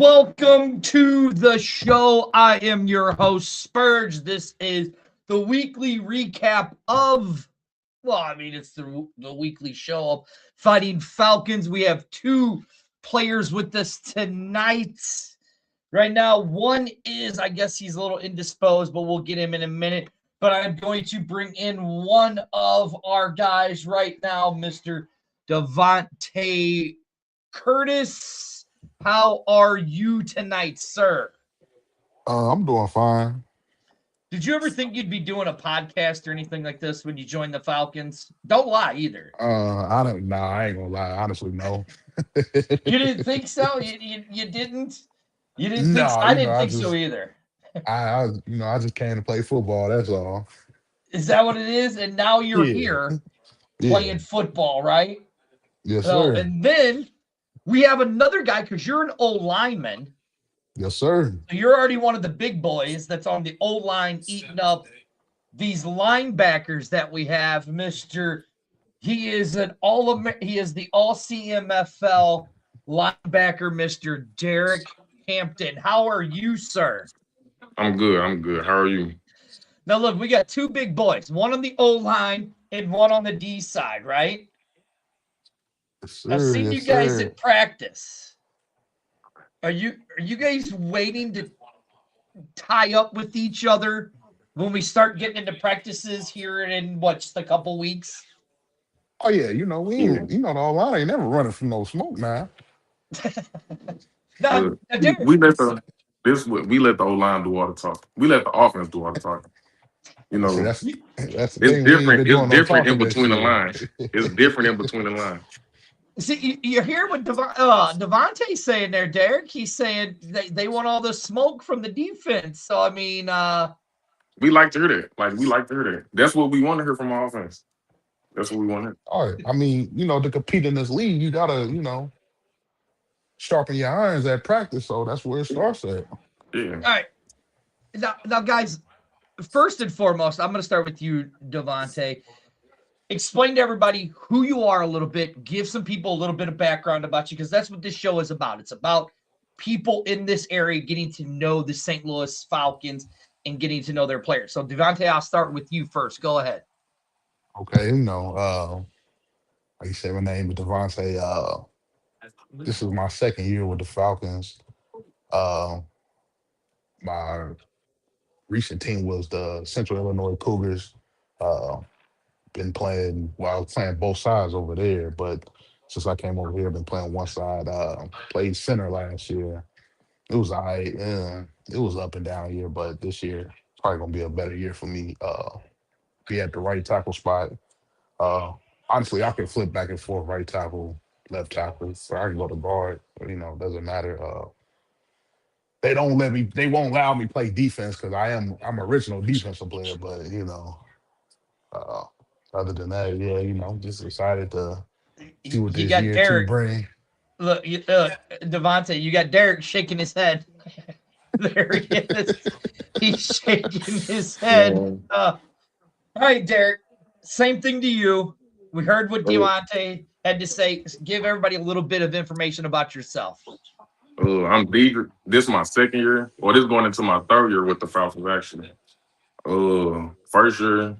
Welcome to the show. I am your host, Spurge. This is the weekly recap of, it's the weekly show of Fighting Falcons. We have two players with us tonight. Right now, one is, I guess he's a little indisposed, but we'll get him in a minute. But I'm going to bring in one of our guys right now, Mr. Devontae Curtis. How are you tonight, sir? I'm doing fine. Did you ever think you'd be doing a podcast or anything like this when you joined the Falcons? Don't lie either. I don't. Nah, I ain't gonna lie. Honestly, no. You didn't think so? You didn't? You didn't think so? No, I didn't think so either. I just came to play football. That's all. Is that what it is? And now you're Yeah, here yeah, playing football, right? yes, So, sir. and then we have another guy because you're an old lineman. Yes, sir. So you're already one of the big boys that's on the old line eating up these linebackers that we have. He is the all CMFL linebacker, Mr. Dedrick Hampton. How are you, sir? I'm good. I'm good. How are you? Now look, we got two big boys, one on the O line and one on the D side, right? Yes, I've sir. seen you Yes, guys sir. at practice. Are you guys waiting to tie up with each other when we start getting into practices here in just a couple weeks? Oh yeah, we Yeah. ain't. The line ain't never running from no smoke, man. Now, Look, now we, Derek, we let the we let the O line do all the talking. We let the offense do all the talking. You See, know, that's the it's thing. We ain't different. been It's doing no different in talking this between the year. lines. It's different in between the lines. see, you hear what Devontae's saying there, Derek. He's saying they want all the smoke from the defense. So, We like to hear that. Like we like to hear that. That's what we want to hear from our offense. That's what we want to All right. I mean, to compete in this league, you gotta, sharpen your irons at practice. So that's where it starts at. hear. all right. Now, guys, first and foremost, I'm going to start with you, Devontae. Explain to everybody who you are a little bit. Give some people a little bit of background about you because that's what this show is about. It's about people in this area getting to know the St. Louis Falcons and getting to know their players. So, Devontae, I'll start with you first. Go ahead. Okay, like you said, my name is Devontae. This is my second year with the Falcons. Uh, my recent team was the Central Illinois Cougars. Uh, been playing, I was playing both sides over there, but since I came over here, I've been playing one side. Played center last year. It was all right. It was up and down year, but this year probably gonna be a better year for me. Be at the right tackle spot. Uh, Honestly, I can flip back and forth, right tackle, left tackle, so I can go to guard. Doesn't matter. They won't allow me play defense because I'm original defensive player. But uh, other than that, yeah, just excited to see what You this got year two Derek. bring. Look, Devontae, you got Derek shaking his head. There he is. He's shaking his head. Yeah. All right, Derek. Same thing to you. We heard what Uh, Devontae had to say. Give everybody a little bit of information about yourself. I'm Dedrick. This is my second year, or this going into my third year with the Falcons actually. First year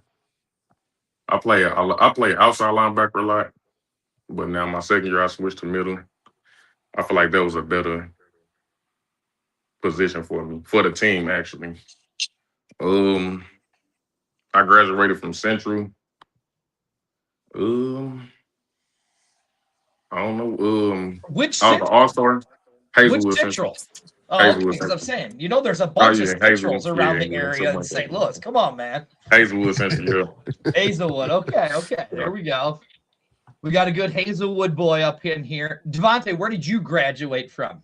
I play outside linebacker a lot, but now my second year I switched to middle. I feel like that was a better position for me for the team actually. Um, I graduated from Central. Um, I don't know. Which I was an Central? All Star. Which Hazelwood Central. Central? Oh, okay. Hazelwood Because I'm Central. saying, there's a Oh bunch of yeah, Hazelwood. Centrals around Yeah, the yeah, area something in like that. St. Louis. Come on, man. Hazelwood Central. Hazelwood. Okay. Yeah. There we go. We got a good Hazelwood boy up in here. Devontae, where did you graduate from?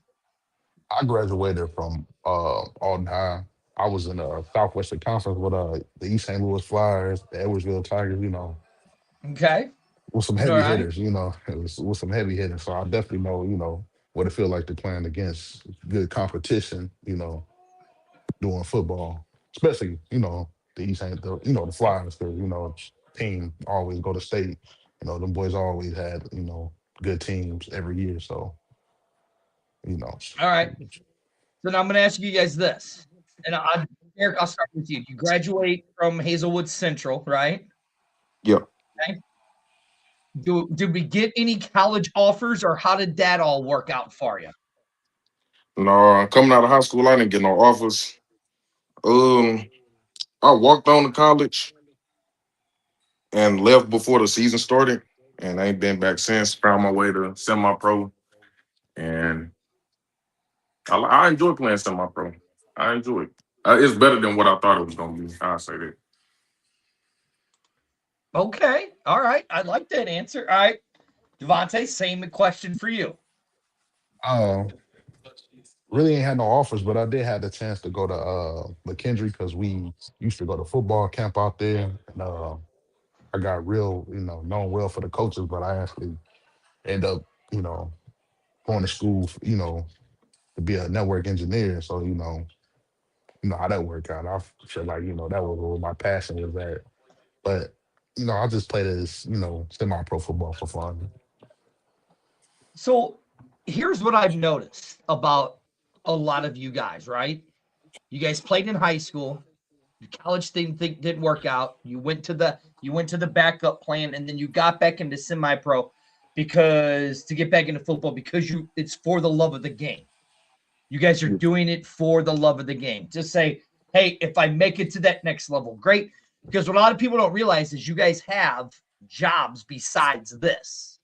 I graduated from Alton High. I was in the Southwestern Conference with the East St. Louis Flyers, the Edwardsville Tigers. Okay. With some All heavy right. hitters. It was with some heavy hitters. So I definitely know, what it feel like to playing against good competition. Doing football, especially the East St. The Flyers, because team always go to state. Them boys always had good teams every year. So you know, All right. So now I'm going to ask you guys this. And Eric, I'll start with you. You graduate from Hazelwood Central, right? Yep. Okay. Did we get any college offers, or how did that all work out for you? No, coming out of high school, I didn't get no offers. I walked on to college and left before the season started, and I ain't been back since. Found my way to semi-pro, and I enjoy playing semi-pro. I enjoy it. It's better than what I thought it was gonna be. I'll say that. Okay. All right. I like that answer. All right. Devontae, same question for you. Really ain't had no offers, but I did have the chance to go to McKendree because we used to go to football camp out there. And I got real, known well for the coaches, but I actually end up, going to school, to be a network engineer. So, you know how that worked out. I feel like, that was where my passion was at. But, I just played as, semi-pro football for fun. So here's what I've noticed about a lot of you guys, right? You guys played in high school. Your college thing didn't work out. You went to the backup plan, and then you got back into semi-pro to get back into football because it's for the love of the game. You guys are doing it for the love of the game. Just say, hey, if I make it to that next level, great. Because what a lot of people don't realize is you guys have jobs besides this.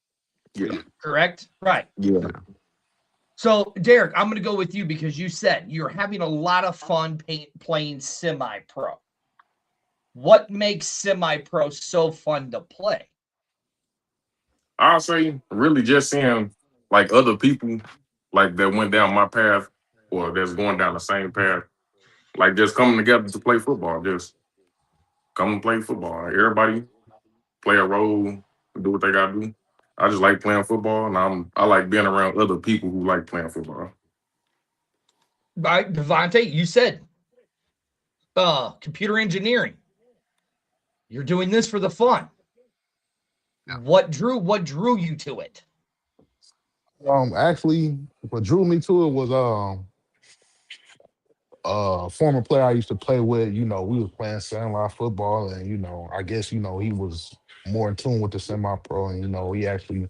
Yeah. Correct? Right. Yeah. So, Derek, I'm going to go with you because you said you're having a lot of fun playing semi-pro. What makes semi-pro so fun to play? I'll say really just seeing like other people like that went down my path or that's going down the same path, like just coming together to play football. Just come and play football. Everybody play a role, do what they gotta do. I just like playing football, and I like being around other people who like playing football. Right, Devontae, you said computer engineering. You're doing this for the fun. What drew you to it? Actually, what drew me to it was a former player I used to play with. We was playing sandlot football, and I guess he was more in tune with the semi-pro, and he actually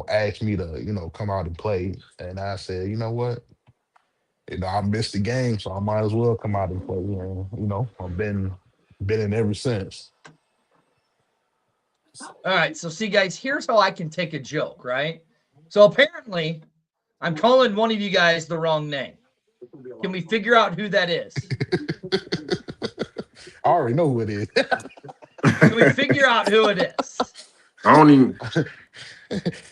asked me to come out and play, and I said, you know what, I missed the game, so I might as well come out and play. And I've been in ever since. All right, so see, guys, here's how I can take a joke, right? So apparently, I'm calling one of you guys the wrong name. Can we figure out who that is? I already know who it is. Can we figure out who it is? I don't even.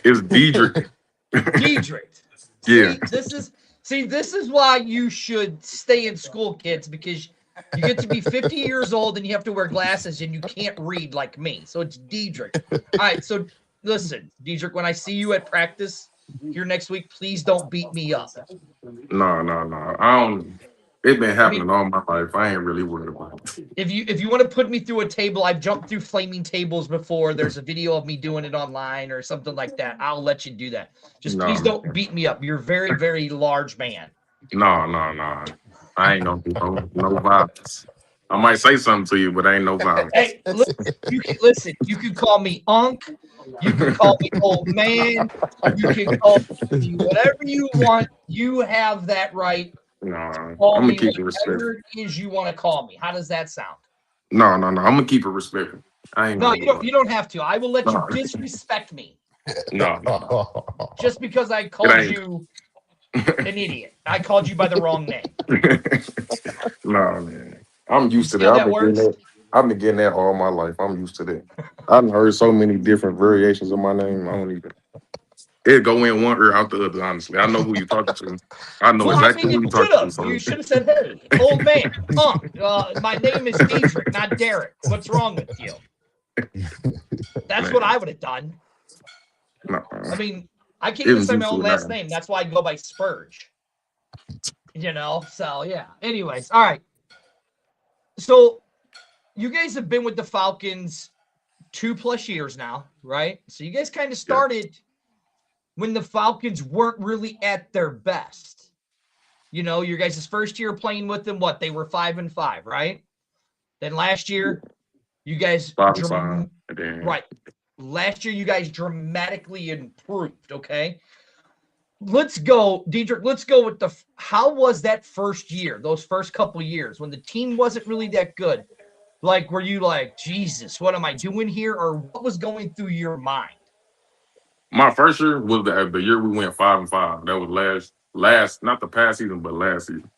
It's Dedrick. Dedrick. Yeah. This is why you should stay in school, kids, because you get to be 50 years old and you have to wear glasses and you can't read like me. So it's Dedrick. All right, so listen, Dedrick, when I see you at practice here next week, please don't beat me up. No. I don't. It's been happening all my life. I ain't really worried about it. If you want to put me through a table, I've jumped through flaming tables before. There's a video of me doing it online or something like that. I'll let you do that. Just please don't beat me up. You're a very, very large man. No. I ain't gonna do no violence. I might say something to you, but ain't no violence. Hey, listen. You can call me Unc. You can call me old man. You can call me whatever you want. You have that right. No, I'm gonna keep it respectful. Whatever it is you want to call me. How does that sound? No. I'm gonna keep it respectful. No, you don't have to. I will let you disrespect me. No. Just because I called you an idiot. I called you by the wrong name. No, man. I'm used to that. I've been getting that all my life. I'm used to that. I've heard so many different variations of my name. I don't even. It go in one ear out the other. Honestly, I know who you're talking to. I know exactly who you're talking to. You should have said, "Hey, old man, my name is Dedrick, not Derek. What's wrong with you?" That's what I would have done. No. I mean, I can't even say my own last name. That's why I go by Spurge. So yeah. Anyways, all right. So you guys have been with the Falcons 2+ years now, right? So you guys kind of started when the Falcons weren't really at their best. You know, your guys' first year playing with them, they were 5-5, right? Then last year, you guys 5-5. right. Last year, you guys dramatically improved. Okay, let's go, Dedrick. Let's go with how was that first year? Those first couple years when the team wasn't really that good. Like, were you like, Jesus, what am I doing here, or what was going through your mind? My first year was the year we went 5-5. That was last, not the past season, but last season.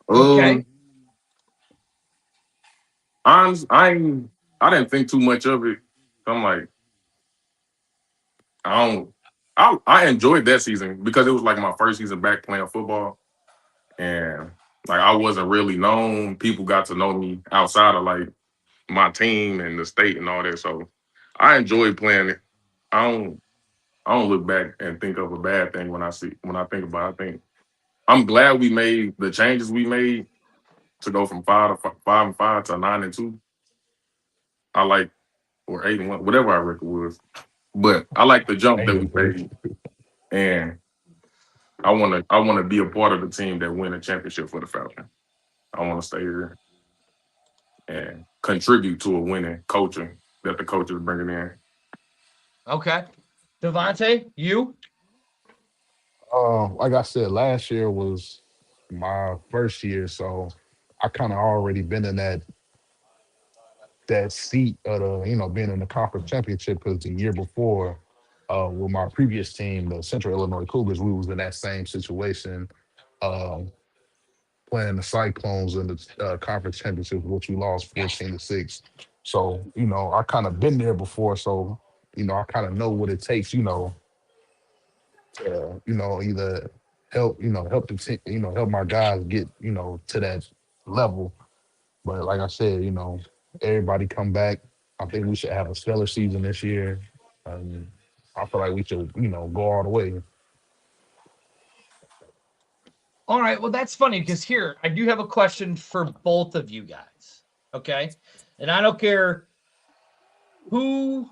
Okay. I didn't think too much of it. I'm like, I enjoyed that season because it was like my first season back playing football, and like I wasn't really known. People got to know me outside of like my team and the state and all that. So I enjoyed playing it. I don't look back and think of a bad thing when I think about it. I think I'm glad we made the changes we made to go from 5-5 to 9-2. I like, or 8-1, whatever our record was. But I like the jump that we made, and I wanna be a part of the team that win a championship for the Falcons. I want to stay here and contribute to a winning culture that the coach is bringing in. Okay, Devontae, you? Like I said, last year was my first year, so I kind of already been in that seat of being in the conference championship because the year before, with my previous team, the Central Illinois Cougars, we was in that same situation, um, playing the Cyclones in the conference championship, which we lost 14-6. So I kind of been there before, so I kind of know what it takes, to either help the team, help my guys get to that level. But like I said, everybody come back. I think we should have a stellar season this year. Um, I feel like we should, go all the way. All right. Well, that's funny because here I do have a question for both of you guys. Okay. And I don't care who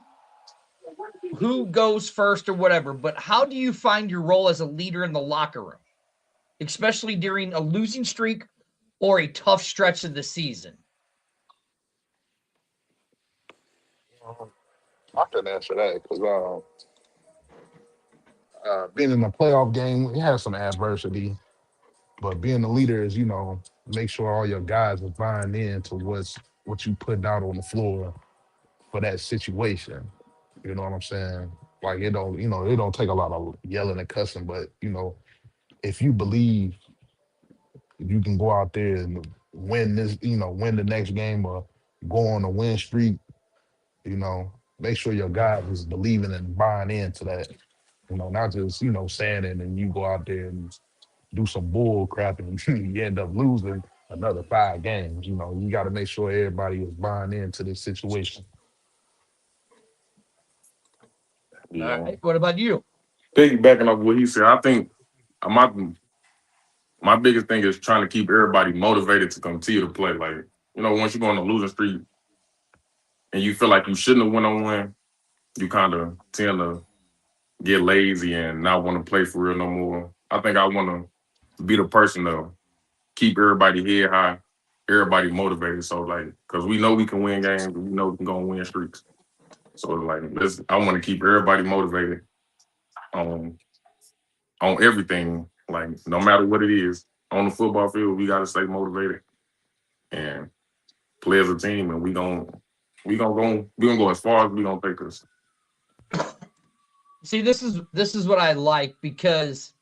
goes first or whatever, but how do you find your role as a leader in the locker room, especially during a losing streak or a tough stretch of the season? I can answer that because being in a playoff game, it has some adversity. But being a leader is, make sure all your guys are buying into what you putting out on the floor for that situation. You know what I'm saying? Like it don't take a lot of yelling and cussing, but if you believe you can go out there and win this, win the next game or go on a win streak, make sure your guys is believing and buying into that. Not just, saying it and you go out there and do some bull crap and you end up losing another 5 games. You got to make sure everybody is buying into this situation. Yeah. All right. What about you? Piggybacking off what he said, I think my biggest thing is trying to keep everybody motivated to continue to play. Like, once you go on a losing streak and you feel like you shouldn't have went on one, you kind of tend to get lazy and not want to play for real no more. I think I want to be the person to keep everybody head high, everybody motivated. So like, because we know we can win games, we know we can go and win streaks. So like, I want to keep everybody motivated on everything. Like, no matter what it is on the football field, we got to stay motivated and play as a team, and we gonna go as far as we gonna take us. See, this is what I like because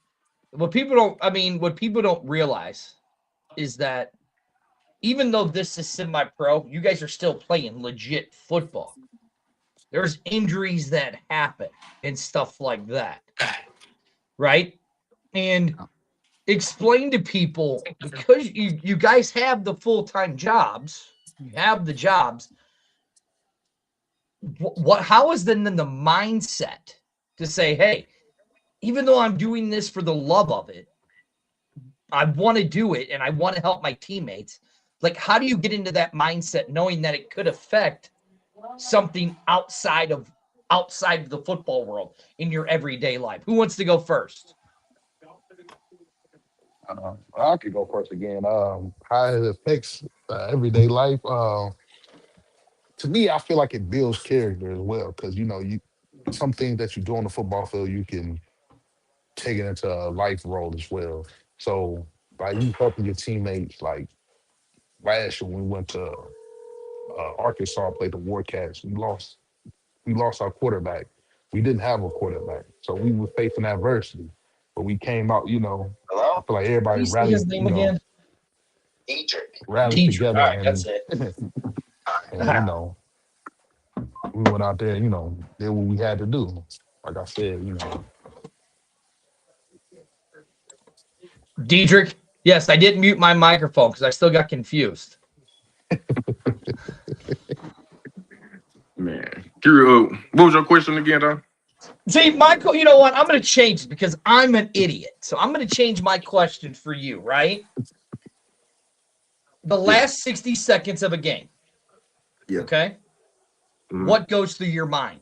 what people don't realize is that even though this is semi-pro, you guys are still playing legit football. There's injuries that happen and stuff like that, right? And explain to people, because you guys have the full-time jobs, you have the jobs. How is then the mindset to say, hey, even though I'm doing this for the love of it, I want to do it and I want to help my teammates. Like, how do you get into that mindset knowing that it could affect something outside of the football world in your everyday life? Who wants to go first? I could go first again. How it affects everyday life. To me, I feel like it builds character as well because you some things that you do on the football field, you can take it into a life role as well. So, like you helping your teammates, like last year when we went to Arkansas, played the Warcats, we lost our quarterback. We didn't have a quarterback, so we were facing adversity. But we came out, I feel like How do everybody you say his rallied, name again? rallied Dedrick. All together, right, that's it. and we went out there, did what we had to do. Like I said, Dedrick. Yes, I didn't mute my microphone because I still got confused. Man, what was your question again, though? See, Michael, you know what? I'm going to change it because I'm an idiot. So I'm going to change my question for you, right? The last 60 seconds of a game. Yeah. Okay? Mhm. What goes through your mind?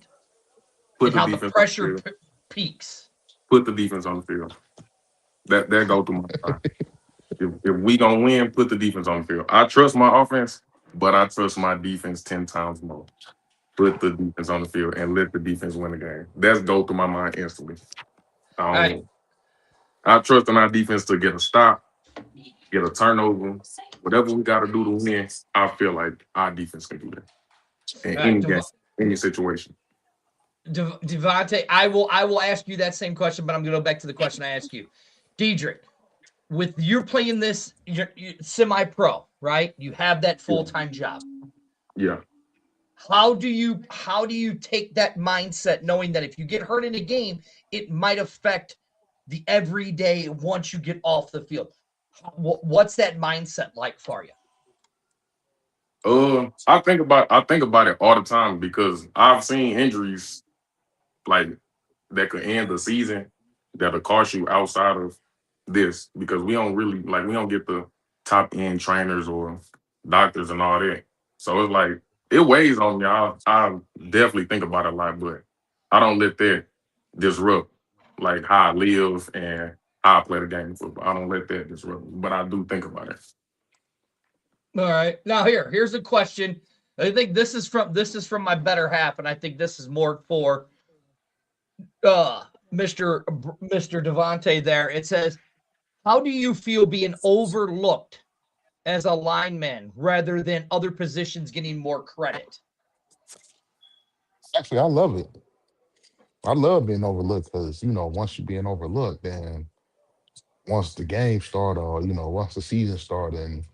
Put And the how the defense pressure on the field. peaks. Put the defense on the field. That go through my mind. If we gonna win, put the defense on the field. I trust my offense, but I trust my defense 10 times more. Put the defense on the field and let the defense win the game. That's go through my mind instantly. All right. I trust in our defense to get a stop, get a turnover, whatever we got to do to win. I feel like our defense can do that in All any right. game, any situation. Devontae, I will ask you that same question, but I'm going to go back to the question I asked you. Dedrick, with you're playing this you're semi-pro, right? You have that full-time job. Yeah. How do you take that mindset knowing that if you get hurt in a game, it might affect the everyday once you get off the field? What's that mindset like for you? I think about it all the time because I've seen injuries like that could end the season that'll cost you outside of this because we don't get the top end trainers or doctors and all that. So it's like it weighs on me. I definitely think about it a lot, but I don't let that disrupt like how I live and how I play the game of football. I don't let that disrupt me, but I do think about it. All right. Now here's a question. I think this is from my better half, and I think this is more for Mr. Devontae there. It says, how do you feel being overlooked as a lineman rather than other positions getting more credit? actually I love it. I love being overlooked because once you're being overlooked, then once the game start or once the season start and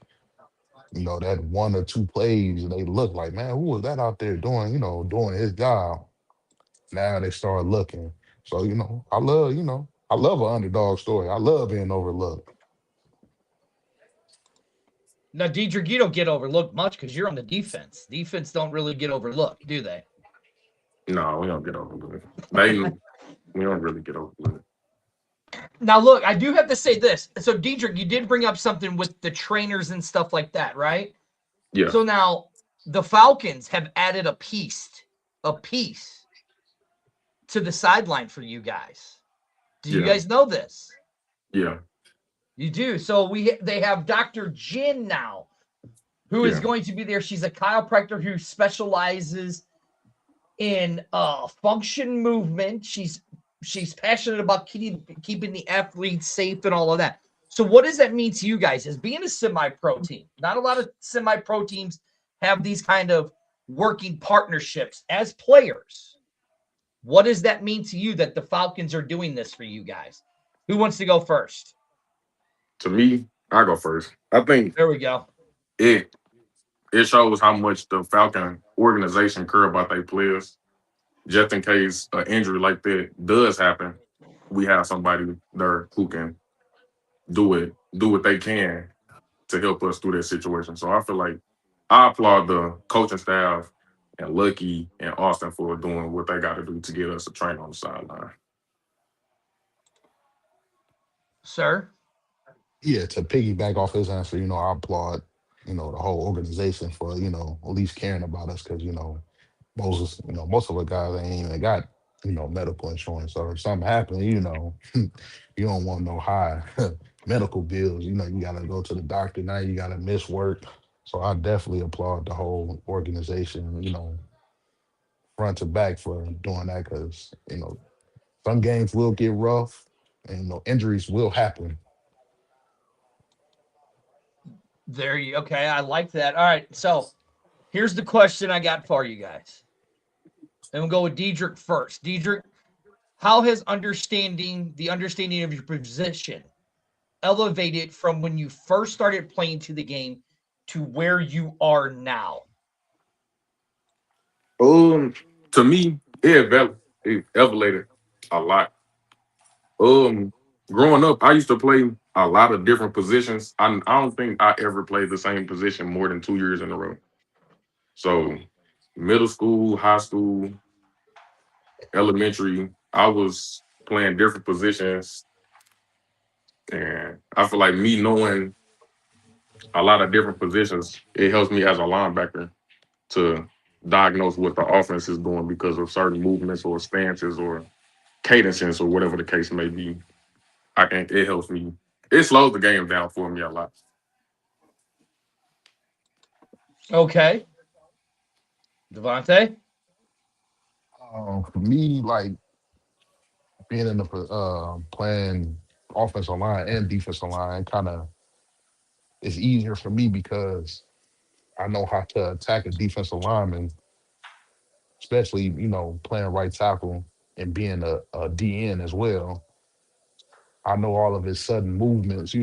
that one or two plays they look like, man, who was that out there doing doing his job. Now they start looking. So I love an underdog story. I love being overlooked. Now, Dedrick, you don't get overlooked much because you're on the defense. Defense don't really get overlooked, do they? No, we don't get overlooked. We don't really get overlooked. Now, look, I do have to say this. So, Dedrick, you did bring up something with the trainers and stuff like that, right? Yeah. So now the Falcons have added a piece to the sideline for you guys. Do you guys know this? Yeah. You do. So they have Dr. Jin now, who is going to be there. She's a chiropractor who specializes in function movement. She's passionate about keeping the athletes safe and all of that. So what does that mean to you guys as being a semi-pro team? Not a lot of semi-pro teams have these kind of working partnerships as players. What does that mean to you that the Falcons are doing this for you guys? Who wants to go first? To me, I go first. I think There we go. it shows how much the Falcon organization care about their players. Just in case an injury like that does happen, we have somebody there who can do what they can to help us through that situation. So I feel like I applaud the coaching staff and Lucky and Austin for doing what they got to do to get us a train on the sideline. Sir? Yeah, to piggyback off his answer, I applaud, the whole organization for, at least caring about us because, most of the guys ain't even got, medical insurance. So if something happened, you don't want no high, medical bills. You know, you got to go to the doctor now. You got to miss work. So I definitely applaud the whole organization. You know, front to back for doing that because some games will get rough, and injuries will happen. Okay, I like that. All right, so here's the question I got for you guys. And we'll go with Dedrick first. Dedrick, how has the understanding of your position elevated from when you first started playing to the game to where you are now? To me, it elevated a lot. Growing up, I used to play a lot of different positions. I don't think I ever played the same position more than 2 years in a row. So, middle school, high school, elementary, I was playing different positions, and I feel like me knowing a lot of different positions, it helps me as a linebacker to diagnose what the offense is doing because of certain movements or stances or cadences or whatever the case may be. It helps me. It slows the game down for me a lot. Okay. Devontae? For me, like being in the playing offensive line and defensive line, kind of it's easier for me because I know how to attack a defensive lineman, especially playing right tackle and being a DN as well. I know all of his sudden movements,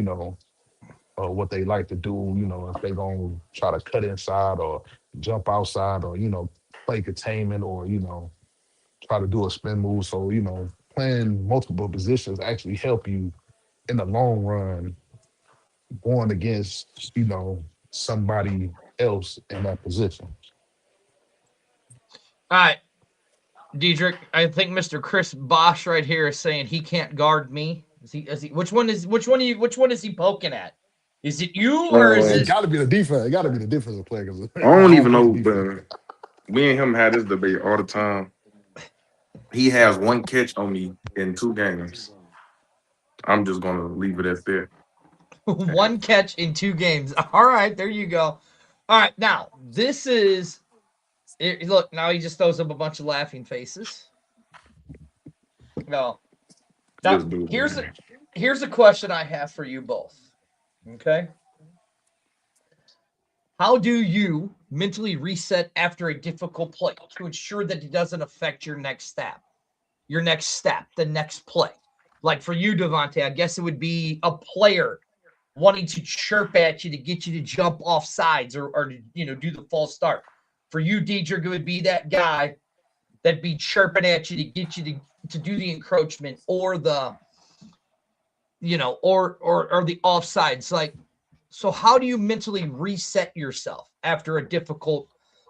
what they like to do, if they gonna try to cut inside or jump outside or, play containment or, try to do a spin move. So, playing multiple positions actually help you in the long run going against, somebody else in that position. All right. Dedrick, I think Mr. Chris Bosch right here is saying he can't guard me. Which one is he poking at? Is it you or is It it got to be the defense. It got to be the defensive player. 'Cause I don't even play know, defense. but me and him had this debate all the time. He has one catch on me in 2 games. I'm just gonna leave it at that. one catch in 2 games? All right, there you go. All right, now this is look, now he just throws up a bunch of laughing faces. No. Now, Just do it. here's a question I have for you both. Okay? How do you mentally reset after a difficult play to ensure that it doesn't affect your next step, the next play? Like for you, Devontae, I guess it would be a player wanting to chirp at you to get you to jump off sides or do the false start. For you, Dedrick, it would be that guy that'd be chirping at you to get you to do the encroachment or the or the offsides. Like, so how do you mentally reset yourself after a difficult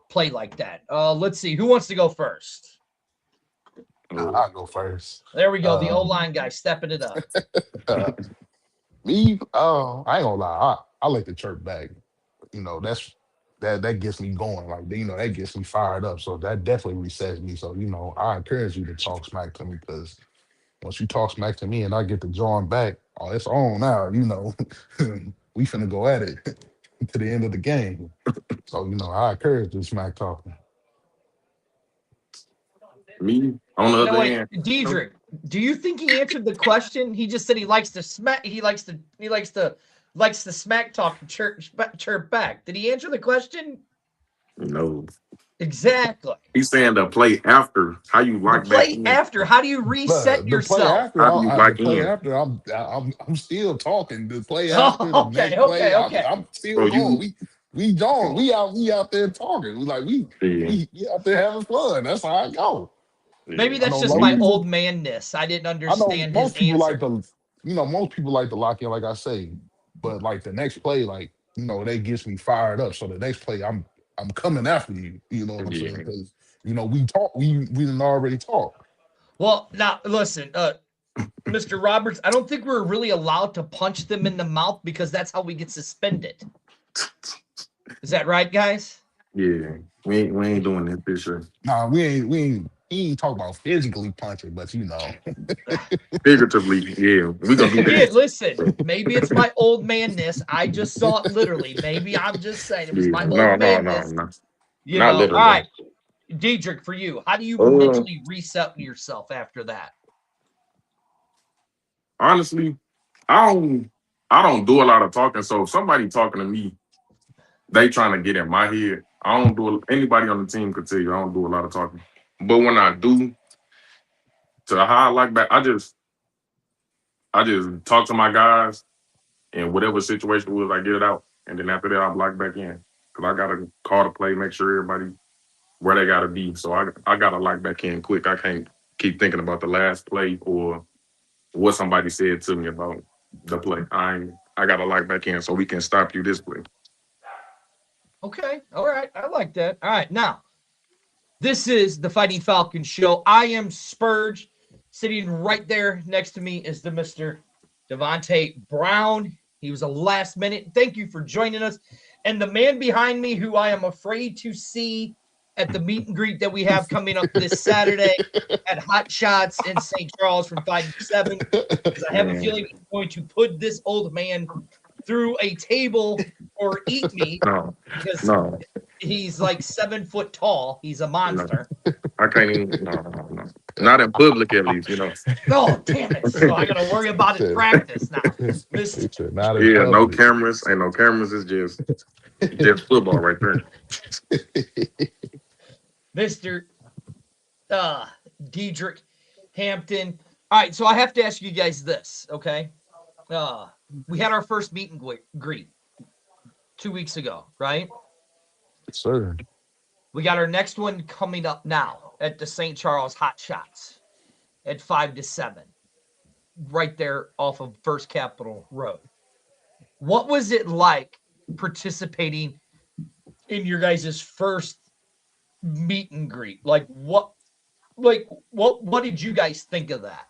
play like that? Let's see. Who wants to go first? I'll go first. There we go. The O-line guy stepping it up. Me, I ain't gonna lie. I like to chirp back. That gets me going. Like, that gets me fired up. So that definitely resets me. So, I encourage you to talk smack to me because once you talk smack to me and I get to drawing back, oh, it's on now. We finna go at it to the end of the game. So, I encourage you smack talking. Me on the other hand, Dedrick, do you think he answered the question? He just said he likes to smack. He likes to smack talk and chirp back. Did he answer the question? no. Exactly. He's saying the play after. How you lock The back play in? after. How do you reset The yourself? play after, How do you lock the play in? after, I'm still talking. The play after, the next play, Okay. I'm still So going. We out there talking. We out there having fun. That's how I go. Maybe I that's know just most my people- old manness. I didn't I know understand his most people answer. like to, most people like to lock in, like I say. But like the next play, like that gets me fired up. So the next play, I'm coming after you. You know what I'm saying? Because we talk, we didn't already talk. Well, now listen, Mr. Roberts, I don't think we're really allowed to punch them in the mouth because that's how we get suspended. Is that right, guys? Yeah, we ain't doing that this year. Nah, we ain't he ain't talk about physically punching, but Figuratively, yeah, we gonna do Again, that. listen, maybe it's my old manness. I just saw it literally. Maybe I'm just saying it was Yeah, my old no, manness. no, You not know, all literally. right, Dedrick, for you, how do you Uh, mentally reset yourself after that? honestly, I don't, I don't do a lot of talking. So if somebody talking to me, they trying to get in my head. I don't do. Anybody on the team could tell you I don't do a lot of talking. But when I do, to how I like back, I just talk to my guys, and whatever situation was, I get it out, and then after that, I block back in because I gotta call the play, make sure everybody where they gotta be. So I gotta lock back in quick. I can't keep thinking about the last play or what somebody said to me about the play. I gotta lock back in so we can stop you this play. Okay, all right, I like that. All right, now this is the Fighting Falcons show. I am Spurge. Sitting right there next to me is the Mr. Devontae Brown. He was a last minute. Thank you for joining us. And the man behind me, who I am afraid to see at the meet and greet that we have coming up this Saturday at Hot Shots in St. Charles from 5 to 7, because I have a Man, feeling he's going to put this old man through a table or eat me no, because no, he's like 7 foot tall. He's a no. monster. I can't even. No. Not in public, at least. Oh, damn it. So I got to worry about his said, practice now. he Mr. said, not in Yeah, no public. cameras. Ain't no cameras. It's just football right there. Mr. Dedrick Hampton. All right, so I have to ask you guys this, okay? We had our first meet and greet 2 weeks ago, right? Sir. We got our next one coming up now at the St. Charles Hot Shots at 5 to 7, right there off of First Capitol Road. What was it like participating in your guys' first meet and greet? What did you guys think of that?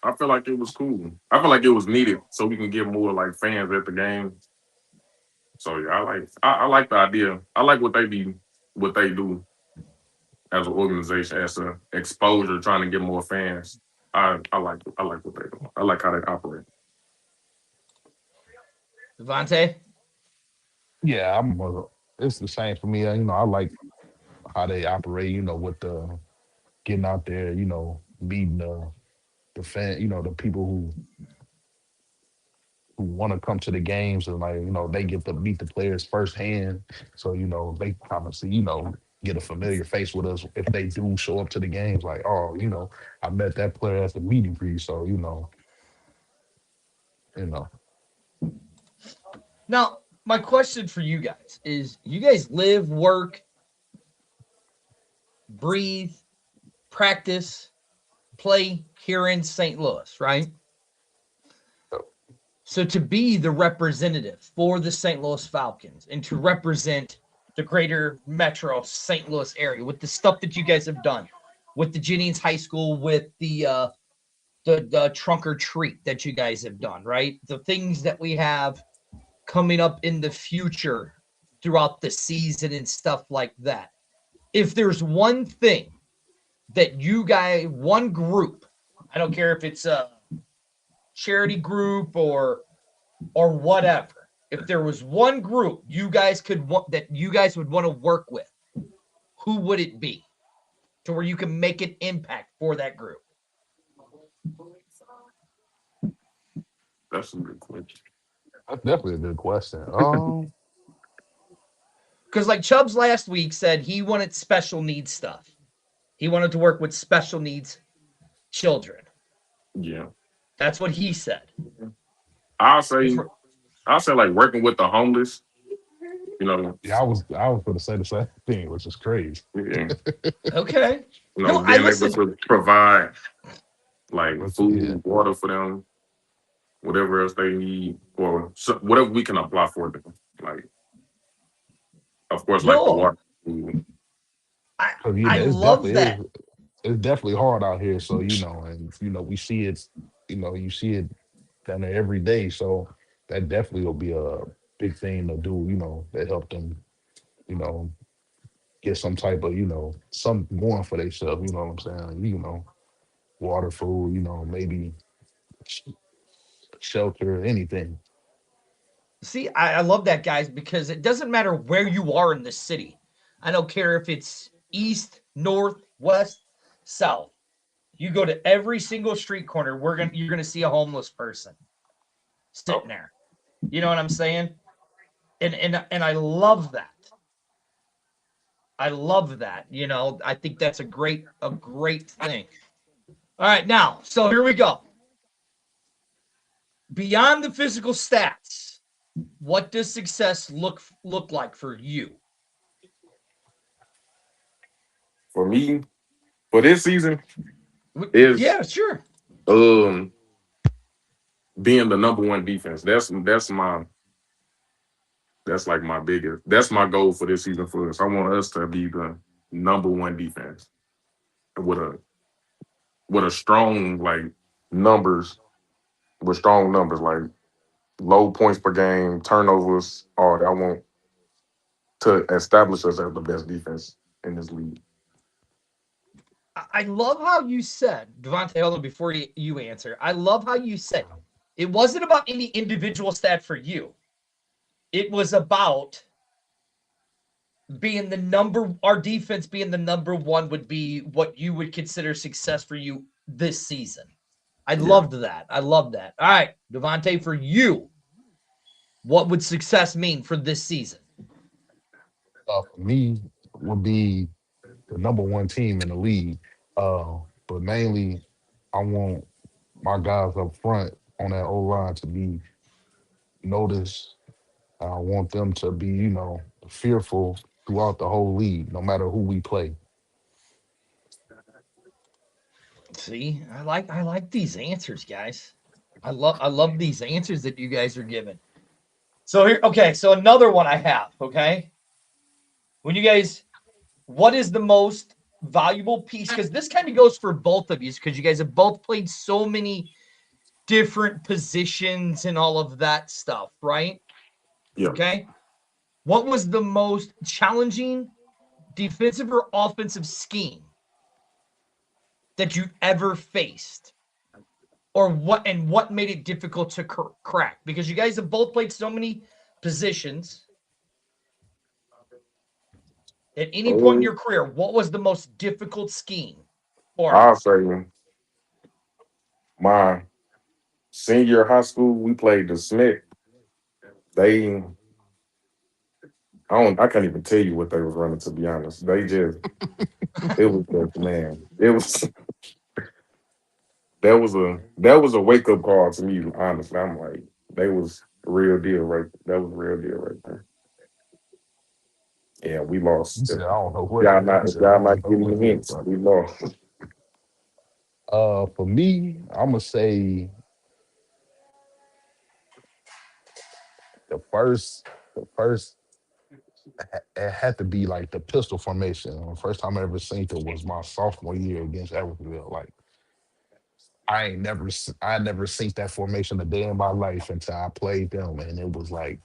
I feel like it was cool. I feel like it was needed so we can get more like fans at the game. So yeah, I like the idea. I like what they do as an organization, as a exposure, trying to get more fans. I like what they do. I like how they operate. Devontae? Yeah, it's the same for me. I like how they operate, with the getting out there, meeting the fan, the people who want to come to the games, and like, they get to meet the players firsthand. So, they kind of see, get a familiar face with us if they do show up to the games, like, oh, I met that player at the meeting greet. So, you know. Now, my question for you guys is, you guys live, work, breathe, practice, play here in St. Louis, right? So to be the representative for the St. Louis Falcons and to represent the greater metro St. Louis area with the stuff that you guys have done with the Jennings High School, with the trunk or treat that you guys have done, right? The things that we have coming up in the future throughout the season and stuff like that. If there's one thing that you guys, one group, I don't care if it's a charity group or whatever, if there was one group you guys would want to work with, who would it be, to where you can make an impact for that group? That's a good question. That's definitely a good question. Because like Chubbz last week said, he wanted special needs stuff. He wanted to work with special needs children. Yeah, That's what he said. I'll say I'll say like working with the homeless. Yeah, I was going to say the same thing, which is crazy. Yeah, Okay. No, I being able listen. to provide like Yeah. food, water for them, whatever else they need, or whatever we can apply for them. Like, of course, like the No, water. Food. Because I it's love definitely that. it's definitely hard out here. So and we see it. You see it down there every day. So that definitely will be a big thing to do. That help them. You know, get some type of, something going for themselves. You know what I'm saying? Water, food, maybe sh- shelter, anything. See, I love that, guys, because it doesn't matter where you are in the city. I don't care if it's east, north, west, south. You go to every single street corner, you're gonna see a homeless person sitting there. You know what I'm saying? And I love that. I love that. I think that's a great thing. All right, now, so here we go. Beyond the physical stats, what does success look like for you? For me, for this season, is Yeah, sure. um being the number one defense. That's like my biggest. That's my goal for this season for us. I want us to be the number one defense with a strong numbers with strong numbers like low points per game, turnovers. All that. I want to establish us as the best defense in this league. I love how you said, Devontae, hold on before you answer. I love how you said it wasn't about any individual stat for you. It was about our defense being the number one would be what you would consider success for you this season. I loved that. I love that. All right, Devontae, for you, what would success mean for this season? For me, would be the number one team in the league. But mainly, I want my guys up front on that O line to be noticed. I want them to be, fearful throughout the whole league, no matter who we play. See, I like these answers, guys. I love these answers that you guys are giving. So here, okay, so another one I have, okay? What is the most valuable piece? Because this kind of goes for both of you, because you guys have both played so many different positions and all of that stuff, right? Yeah. Okay. What was the most challenging defensive or offensive scheme that you ever faced? Or what made it difficult to crack? Because you guys have both played so many positions. At any point in your career, what was the most difficult scheme? I'll say my senior year of high school, we played the Smith. They I can't even tell you what they was running, to be honest. It was just, man. It was that was a wake up call to me, honestly. I'm like, they was real deal right. That was real deal right there. Yeah, we He lost. said, I don't know what Y'all that. He not if said, I y'all don't not know giving what me that was hints, about. we lost. For me, I'm gonna say the first, the first, it had to be like the pistol formation. The first time I ever seen it was my sophomore year against Everett. Like I never seen that formation a day in my life until I played them, and it was like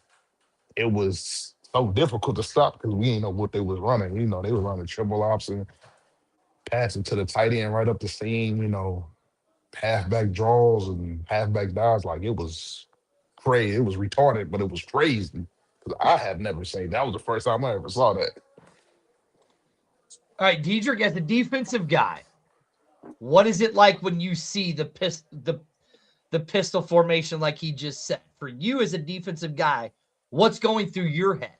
it was so difficult to stop because we didn't know what they was running. They were running triple option, passing to the tight end right up the seam. Halfback draws and halfback dives. Like it was crazy. It was retarded, but it was crazy. 'Cause I had never seen that was the first time I ever saw that. All right, Dedrick, as a defensive guy, what is it like when you see the pistol formation like he just said? For you as a defensive guy, what's going through your head?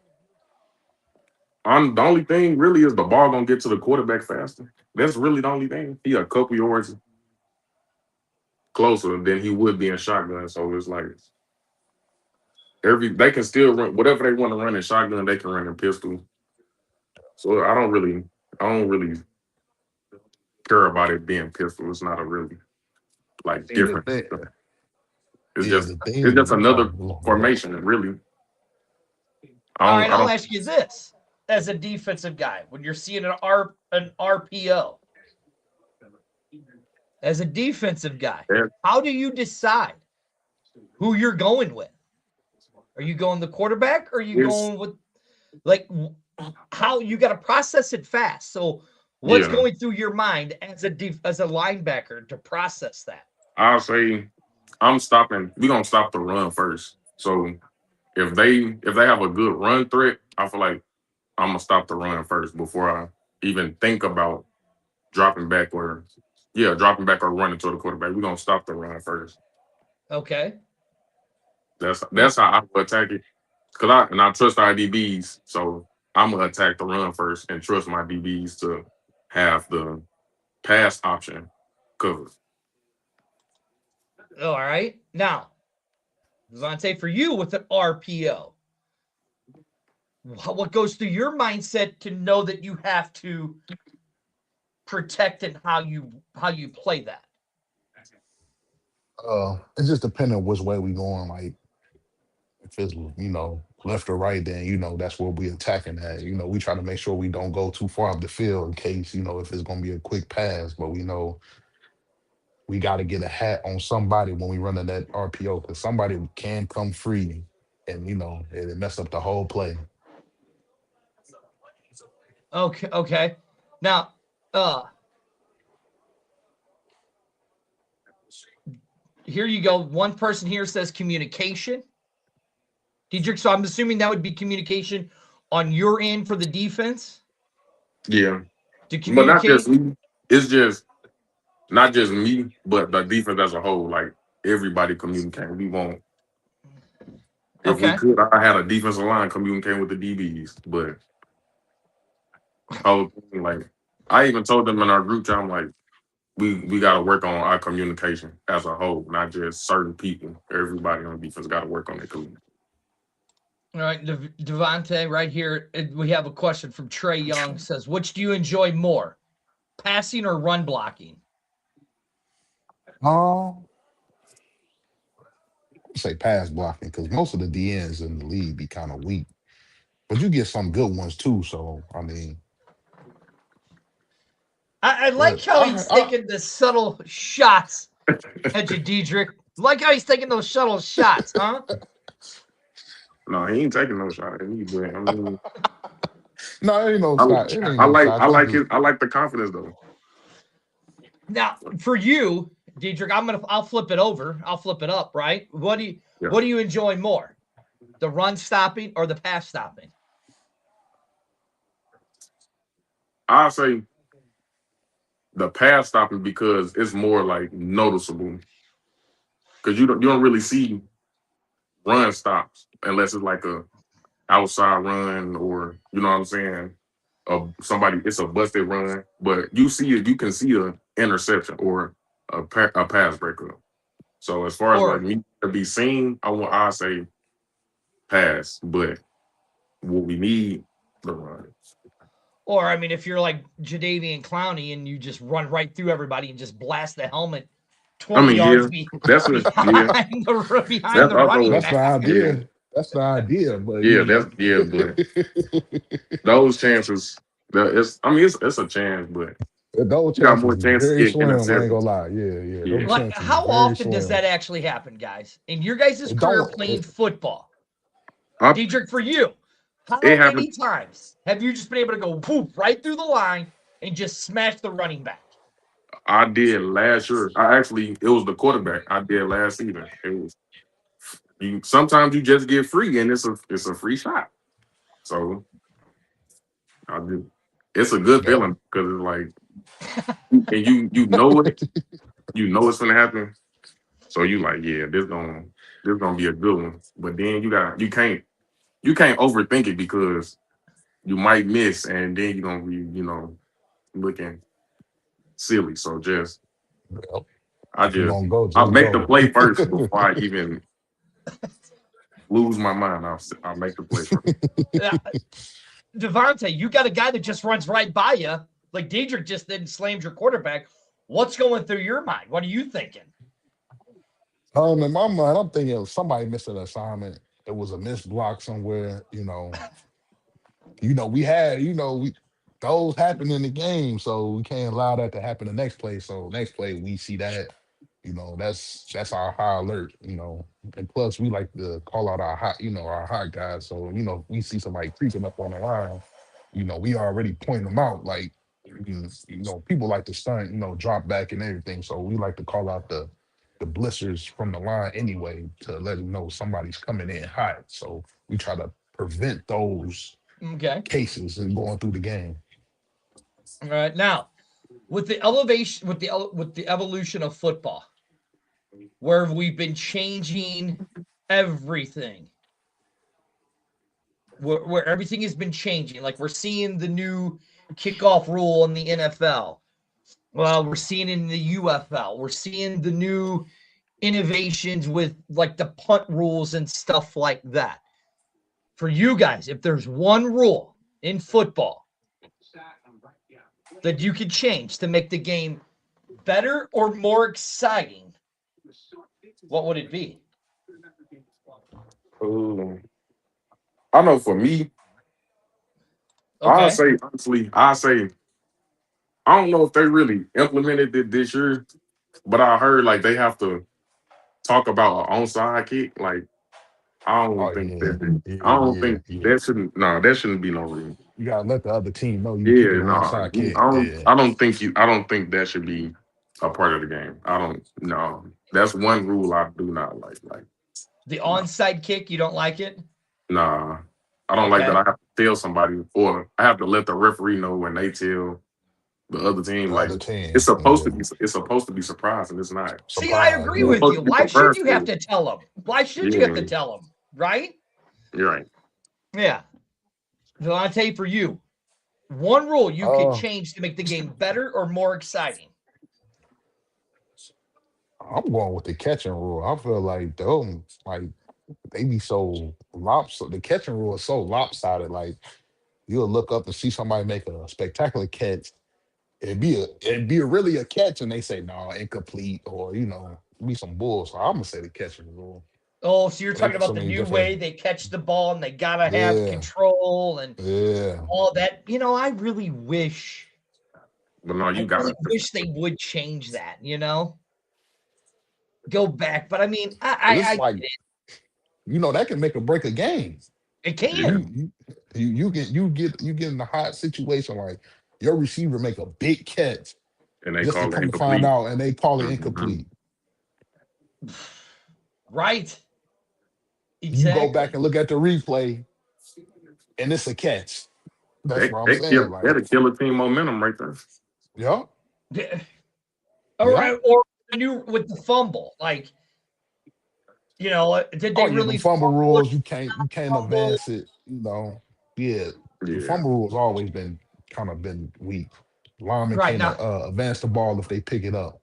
The only thing really is the ball gonna get to the quarterback faster. That's really the only thing. He a couple yards closer than he would be in shotgun. So it's like they can still run whatever they want to run in shotgun, they can run in pistol. So I don't really care about it being pistol. It's not a really And the difference. thing, It's yeah, just the it's just thing. another Oh, my bad. formation, really. All right, I I'll don't ask you this. As a defensive guy, when you're seeing an RPO, as a defensive guy, care. how do you decide who you're going with? Are you going the quarterback or are you It's going with like how you got to process it fast. So what's Yeah, going through your mind as as a linebacker to process that? I'll say I'm stopping. We gonna stop the run first. So if they have a good run threat, I feel like I'm gonna stop the run first before I even think about dropping back or dropping back or running to the quarterback. We're gonna stop the run first. Okay. That's Now, how I would attack it. I trust our DBs, so I'm gonna attack the run first and trust my DBs to have the pass option covered. all right. Now, Devontae, for you with an RPO, what goes through your mindset to know that you have to protect and how you play that? It's just depending on which way we going. Like if it's left or right, then that's where we attacking at. We try to make sure we don't go too far up the field in case if it's gonna be a quick pass. But we know we got to get a hat on somebody when we run in that RPO because somebody can come free and it mess up the whole play. Okay, okay. Now, uh, here you go. One person here says communication. Dedrick, so I'm assuming that would be communication on your end for the defense Yeah, to but not just communicate. me. It's just not just me, but the defense as a whole. Like everybody communicating. We won't. If we Okay. could, I had a defensive line communicating with the DBs, but whole thing, like I even told them in our group chat, I'm like, we got to work on our communication as a whole, not just certain people. Everybody on defense got to work on their communication. All right, Devontae, right here, we have a question from Trey Young. Says, which do you enjoy more, passing or run blocking? Um, say pass blocking because most of the DNs in the league be kind of weak, but you get some good ones too. So I mean, I like but how he's taking the subtle shots at you, Dedrick. Like how he's taking those subtle shots, huh? No, he ain't taking no shot at me, but I mean, no, it ain't no I, shot. It ain't I no like I shots. It's like just his I like the confidence though. Now, for you, Dedrick, I'll flip it over. I'll flip it up, right? Yeah, What do you enjoy more? The run stopping or the pass stopping? I'll say the pass stopping because it's more like noticeable because you don't really see run stops unless it's like a outside run or you know what I'm saying. Somebody it's a busted run, but you see it. You can see a interception or a pass breakup. So as far as like Or me to be seen, I say pass, but what we need the run. I mean, if you're like Jadeveon Clowney and you just run right through everybody and just blast the helmet I 20 mean, yards yeah, that's a yeah, behind that's the also running that's a, the back. yeah, idea. That's the idea. But yeah, but those chances, it's a chance, but those you got chances more is chance to very get slim. I ain't gonna interceptions. lie. Yeah, yeah. Those Yeah, Like, chances is how very often does slim. that actually happen, guys? In your guys' It career don't. playing football? I, Dedrick, for you, it how happened. many times have you just been able to go poof right through the line and just smash the running back? I did last year. It was the quarterback. I did last season. It was you. Sometimes you just get free, and it's a free shot. So I do. It's a good Yep. feeling because it's like, and you know it. You know it's gonna happen. So you like, yeah, this gonna be a good one. But then you can't overthink it because you might miss, and then you're gonna be looking silly. So Yep. I If you're just gonna go, I just make the go. play first before I even lose my mind. I'll make the play first. Uh, Devontae, you got a guy that just runs right by you. Like Dedrick just then slammed your quarterback. What's going through your mind? What are you thinking? In my mind, I'm thinking somebody missed an assignment. It was a missed block somewhere. We had, those happen in the game, so we can't allow that to happen the next play. So next play we see that, that's our high alert. And plus we like to call out our hot, our hot guys. So we see somebody creeping up on the line. we already point them out. Like, people like to stunt, drop back and everything. So we like to call out the blisters from the line anyway to let them know somebody's coming in hot. So we try to prevent those Okay. cases and going through the game. All right. Now, with the evolution of football, where we've been changing everything, where everything has been changing, like we're seeing the new kickoff rule in the NFL. Well, we're seeing in the UFL. We're seeing the new innovations with like the punt rules and stuff like that. For you guys, if there's one rule in football that you could change to make the game better or more exciting, what would it be? I know for me, Okay. I say honestly, I don't know if they really implemented it this year, but I heard like they have to talk about an onside kick. Like I don't think that shouldn't. No, that shouldn't be no rule. You gotta let the other team know you kicking Yeah, an no, onside kick. I don't think I don't think that should be a part of the game. I don't. No, that's one rule I do not like. Like the onside kick, you don't like it? Nah, I don't like that. I have to tell somebody, or I have to let the referee know when they tell the other team. Like it's supposed to be. It's supposed to be surprising. It's not. See, I agree with you. Why should you have to tell them? Why should you have to tell them? Right? You're right. Yeah. So I'll tell you, for you, one rule you could change to make the game better or more exciting. I'm going with the catching rule. I feel like they be so lopsided. The catching rule is so lopsided. Like you'll look up and see somebody make a spectacular catch. It'd be really a catch, and they say no, incomplete, or be some bull. So I'm gonna say the catching rule. Oh, so you're talking about the new way they catch the ball and they gotta have control and all that. I really wish. But no, you got. I really wish they would change that. Go back, but I mean, I like, that can make or break a game. It can. You get in a hot situation, like your receiver make a big catch, and they just call to it come incomplete. To find out, and they call it incomplete. Right. Exactly. You go back and look at the replay, and it's a catch. That's what I'm saying. That'll kill a team momentum right there. Yeah. All right. Or with the fumble, like, did they really the fumble rules? You can't advance it. The fumble rules always been weak. Linemen can't advance the ball if they pick it up.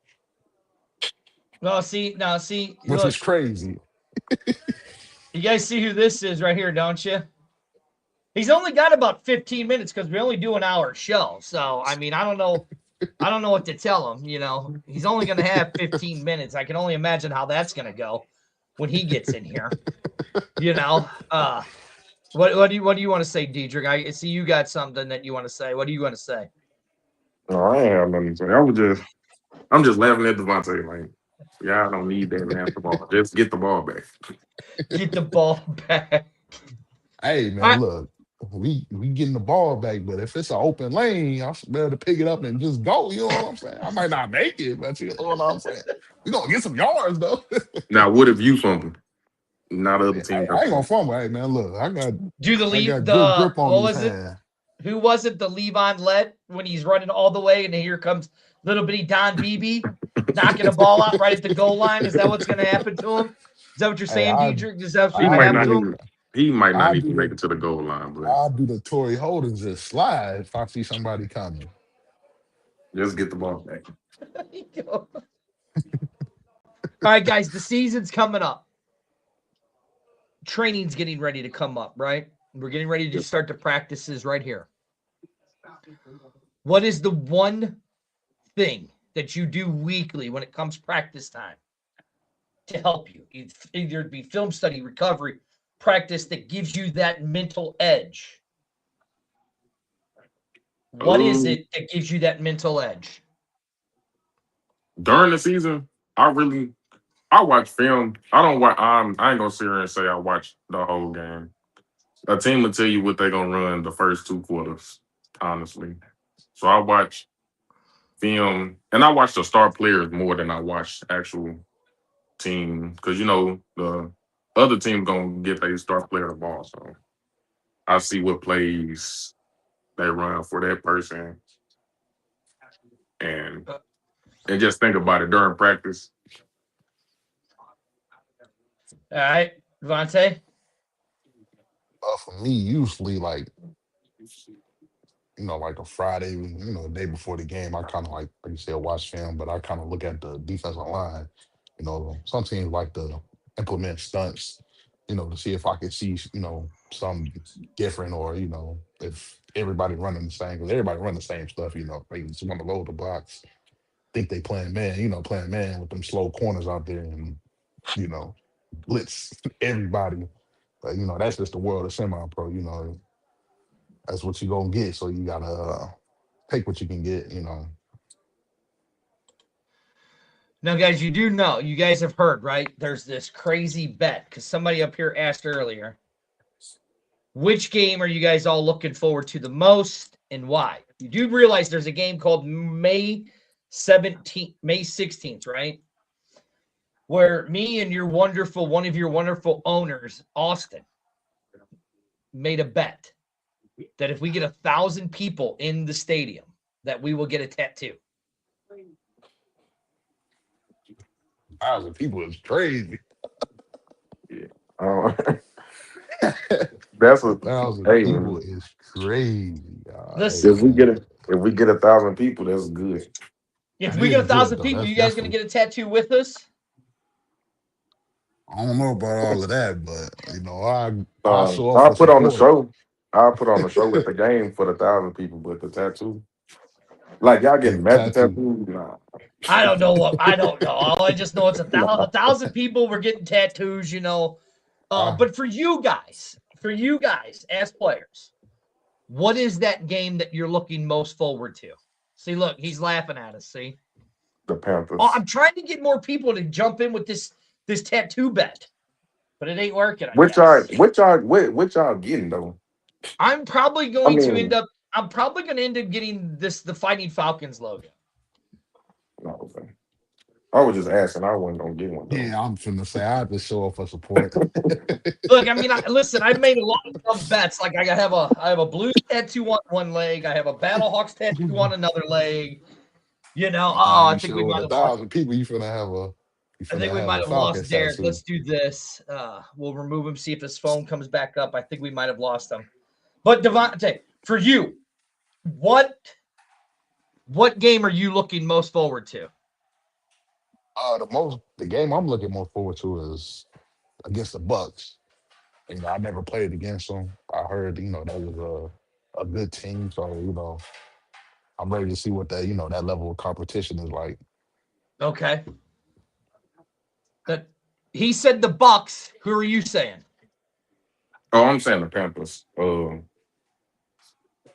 Which is crazy. You guys see who this is right here, don't you? He's only got about 15 minutes because we only do an hour show. So, I mean, I don't know what to tell him. He's only going to have 15 minutes. I can only imagine how that's going to go when he gets in here. What do you want to say, Dedrick? I see you got something that you want to say. What do you want to say? No, I ain't have nothing to say. I'm just laughing at Devontae. Like, I don't need that man the ball. Just get the ball back. Get the ball back. Hey man, look, we getting the ball back, but if it's an open lane, I'm better to pick it up and just go. You know what I'm saying? I might not make it, but you know what I'm saying. We gonna get some yards though. Now, what if you fumble? Not other team. I ain't gonna fumble. Hey man, look, I got good grip on what was hand. It? Who was it? The Levon Lett when he's running all the way, and here comes little bitty Don Beebe knocking a ball out right at the goal line. Is that what's going to happen to him? Is that what you're saying, Dedrick? Is that what happen to him? He might not even make it to the goal line. But I'll do the Torrey Holdings just slide if I see somebody coming. Just get the ball back. All right, guys, the season's coming up. Training's getting ready to come up, right? We're getting ready to start the practices right here. What is the one thing that you do weekly when it comes practice time to help you? Either it be film study, recovery, practice that gives you that mental edge. What is it that gives you that mental edge? During the season, I watch film. I don't watch. I ain't gonna sit here and say I watch the whole game. a team will tell you what they're gonna run the first 2 quarters, honestly. So I watch film and I watch the star players more than I watch actual team because the other team gonna get their star player the ball. So I see what plays they run for that person and and just think about it during practice. All right, Devontae. For me, usually like a Friday, the day before the game, I kind of like you said, watch film, but I kind of look at the defensive line. Some teams like to implement stunts, to see if I could see, something different or, if everybody running the same, because everybody run the same stuff, they just want to load the box, think they playing man with them slow corners out there and, you know, blitz everybody. But, that's just the world of semi-pro, that's what you gonna get. So you gotta take what you can get. Now, guys, you do know, you guys have heard, right? There's this crazy bet because somebody up here asked earlier, which game are you guys all looking forward to the most and why? You do realize there's a game called May 16th, right? Where me and one of your wonderful owners, Austin, made a bet that if we get 1,000 people in the stadium, that we will get a tattoo. 1,000 people is crazy. Yeah. That's what. 1,000 Hey, people is crazy. Listen, if we get 1,000 people, that's good. if That we get is good 1,000 though. people, you guys That's going to get a tattoo with us? I don't know about all of that, but I'll show up I'll for put on the support. show. I'll put on the show with the game for the 1,000 people, but the tattoo, like y'all Yeah, getting the matching tattoo. tattoos, nah. I don't know. I don't know. All I just know it's Nah. 1,000 people. We're getting tattoos, I, But for you guys as players, what is that game that you're looking most forward to? See, look, he's laughing at us. See, The oh, Panthers. I'm trying to get more people to jump in with this tattoo bet, but it ain't working. I Which guess. y'all getting though? I'm probably I going to end mean, up. I'm probably going to end up getting the Fighting Falcons logo. no, okay. I was just asking. I wasn't gonna get one though. yeah, I'm finna say I just show up for support. Look, I mean, listen. I've made a lot of dumb bets. Like I have a Blues tattoo on one leg. I have a Battlehawks tattoo on another leg. I think we Sure, with might a have lost. thousand people, you I finna think we have might a have lost Falcons Derek. tattoo. Let's do this. We'll remove him. See if his phone comes back up. I think we might have lost him. But Devontae, for you, what game are you looking most forward to? The game I'm looking more forward to is against the Bucks. I never played against them. I heard, that was a good team. So, I'm ready to see what that level of competition is like. Okay. That he said the Bucks. Who are you saying? Oh, I'm saying the Panthers.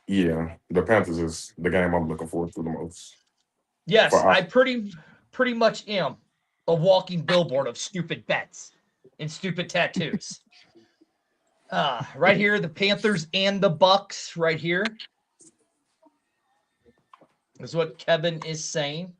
Yeah, the Panthers is the game I'm looking forward to the most. Yes, For I pretty much am a walking billboard of stupid bets and stupid tattoos. Right here, the Panthers and the Bucks. Right here is what Kevin is saying.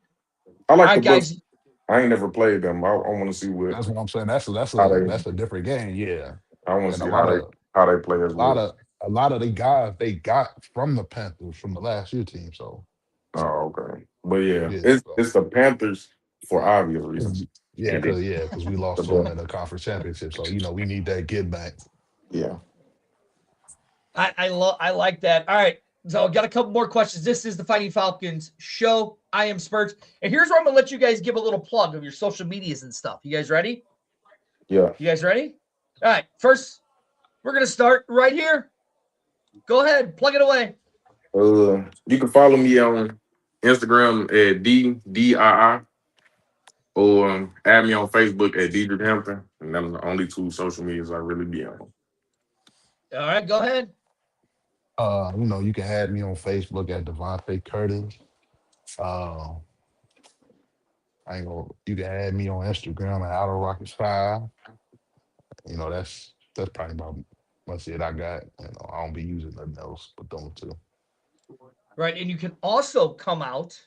I All like the right, Bucks. guys. I ain't never played them. I want to see what That's what I'm saying. That's a that's how a they. that's a different game, yeah. I want to And a see lot of how they play as a lot well. of a lot of the guys they got from the Panthers from the last year team. So Oh, okay. But yeah, yeah, it's the Panthers for obvious reasons. And it, because we the lost to them Bucks. in the conference championship. So we need that get back. Yeah. I like that. All right. So I've got a couple more questions. This is the Fighting Falcons show. I am Spurge. And here's where I'm gonna let you guys give a little plug of your social medias and stuff. You guys ready? Yeah. You guys ready? All right. First, we're gonna start right here. Go ahead, plug it away. You can follow me on Instagram at DDII or add me on Facebook at Dedrick Hampton. And them are the only 2 social medias I really be on. All right, go ahead. You can add me on Facebook at Devontae Curtis. Uh, I ain't gonna. You can add me on Instagram at Outer Rockets 5. That's probably about That's it. I got. I don't be using nothing else but them two. Right. And you can also come out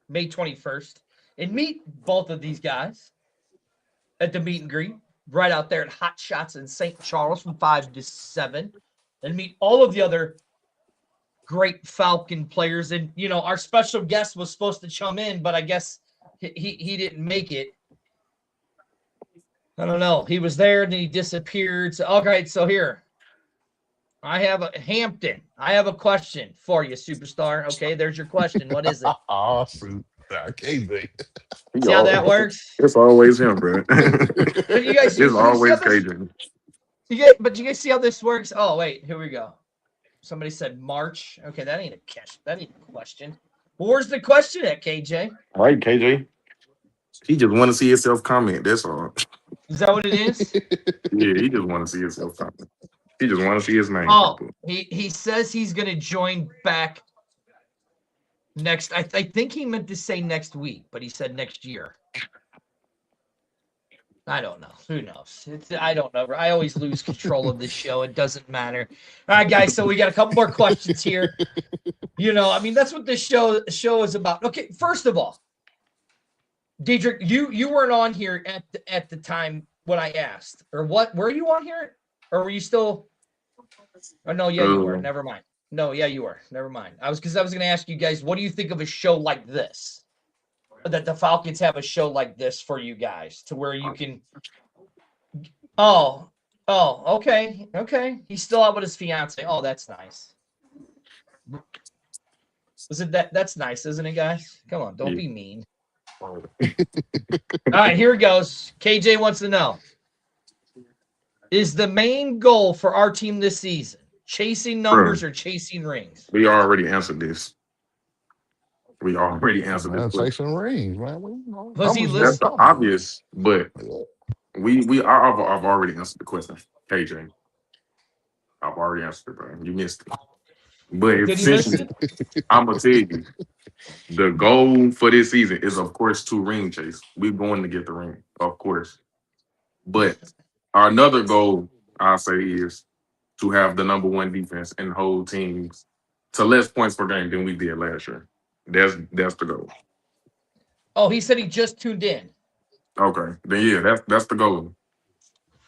May 21st and meet both of these guys at the meet and greet right out there at Hot Shots in St. Charles from 5 to 7 and meet all of the other great Falcon players. And, our special guest was supposed to chime in, but I guess he didn't make it. I don't know. He was there and then he disappeared. So, okay, so here. I have a Hampton. I have a question for you, superstar. Okay, there's your question. What is it? Oh, fruit. I can't be. See how that works? It's always him, bro. But you guys, It's always Cajun. But you guys see how this works? Oh, wait, here we go. Somebody said March. Okay, that ain't a catch. That ain't a question. Well, where's the question at, KJ? All right, KJ. He just want to see himself comment. That's all. Is that what it is? Yeah, he just want to see himself comment. He just want to see his name. Oh, he says he's going to join back next. I think he meant to say next week, but he said next year. I don't know. Who knows? I don't know. I always lose control of this show. It doesn't matter. All right, guys. So we got a couple more questions here. That's what this show is about. Okay, first of all, Dedrick, you weren't on here at the time when I asked, or what? Were you on here, or were you still? Oh no, yeah, you were. Never mind. No, yeah, you were. Never mind. I was going to ask you guys, what do you think of a show like this? That the Falcons have a show like this for you guys, to where you can. Oh, okay. He's still out with his fiance. Oh, that's nice. Is it that's nice, isn't it, guys? Come on, don't be mean. All right, here it goes. KJ wants to know: is the main goal for our team this season chasing numbers or chasing rings? We already answered this. We already answered this. Chasing rings, man. That's the obvious, but I've already answered the question, KJ. I've already answered it, bro. You missed it. But essentially, I'm gonna tell you, the goal for this season is, of course, to ring chase. We're going to get the ring, of course. But our another goal, I'll say, is to have the number one defense and hold teams to less points per game than we did last year. That's the goal. Oh, he said he just tuned in. Okay, then yeah, that's the goal.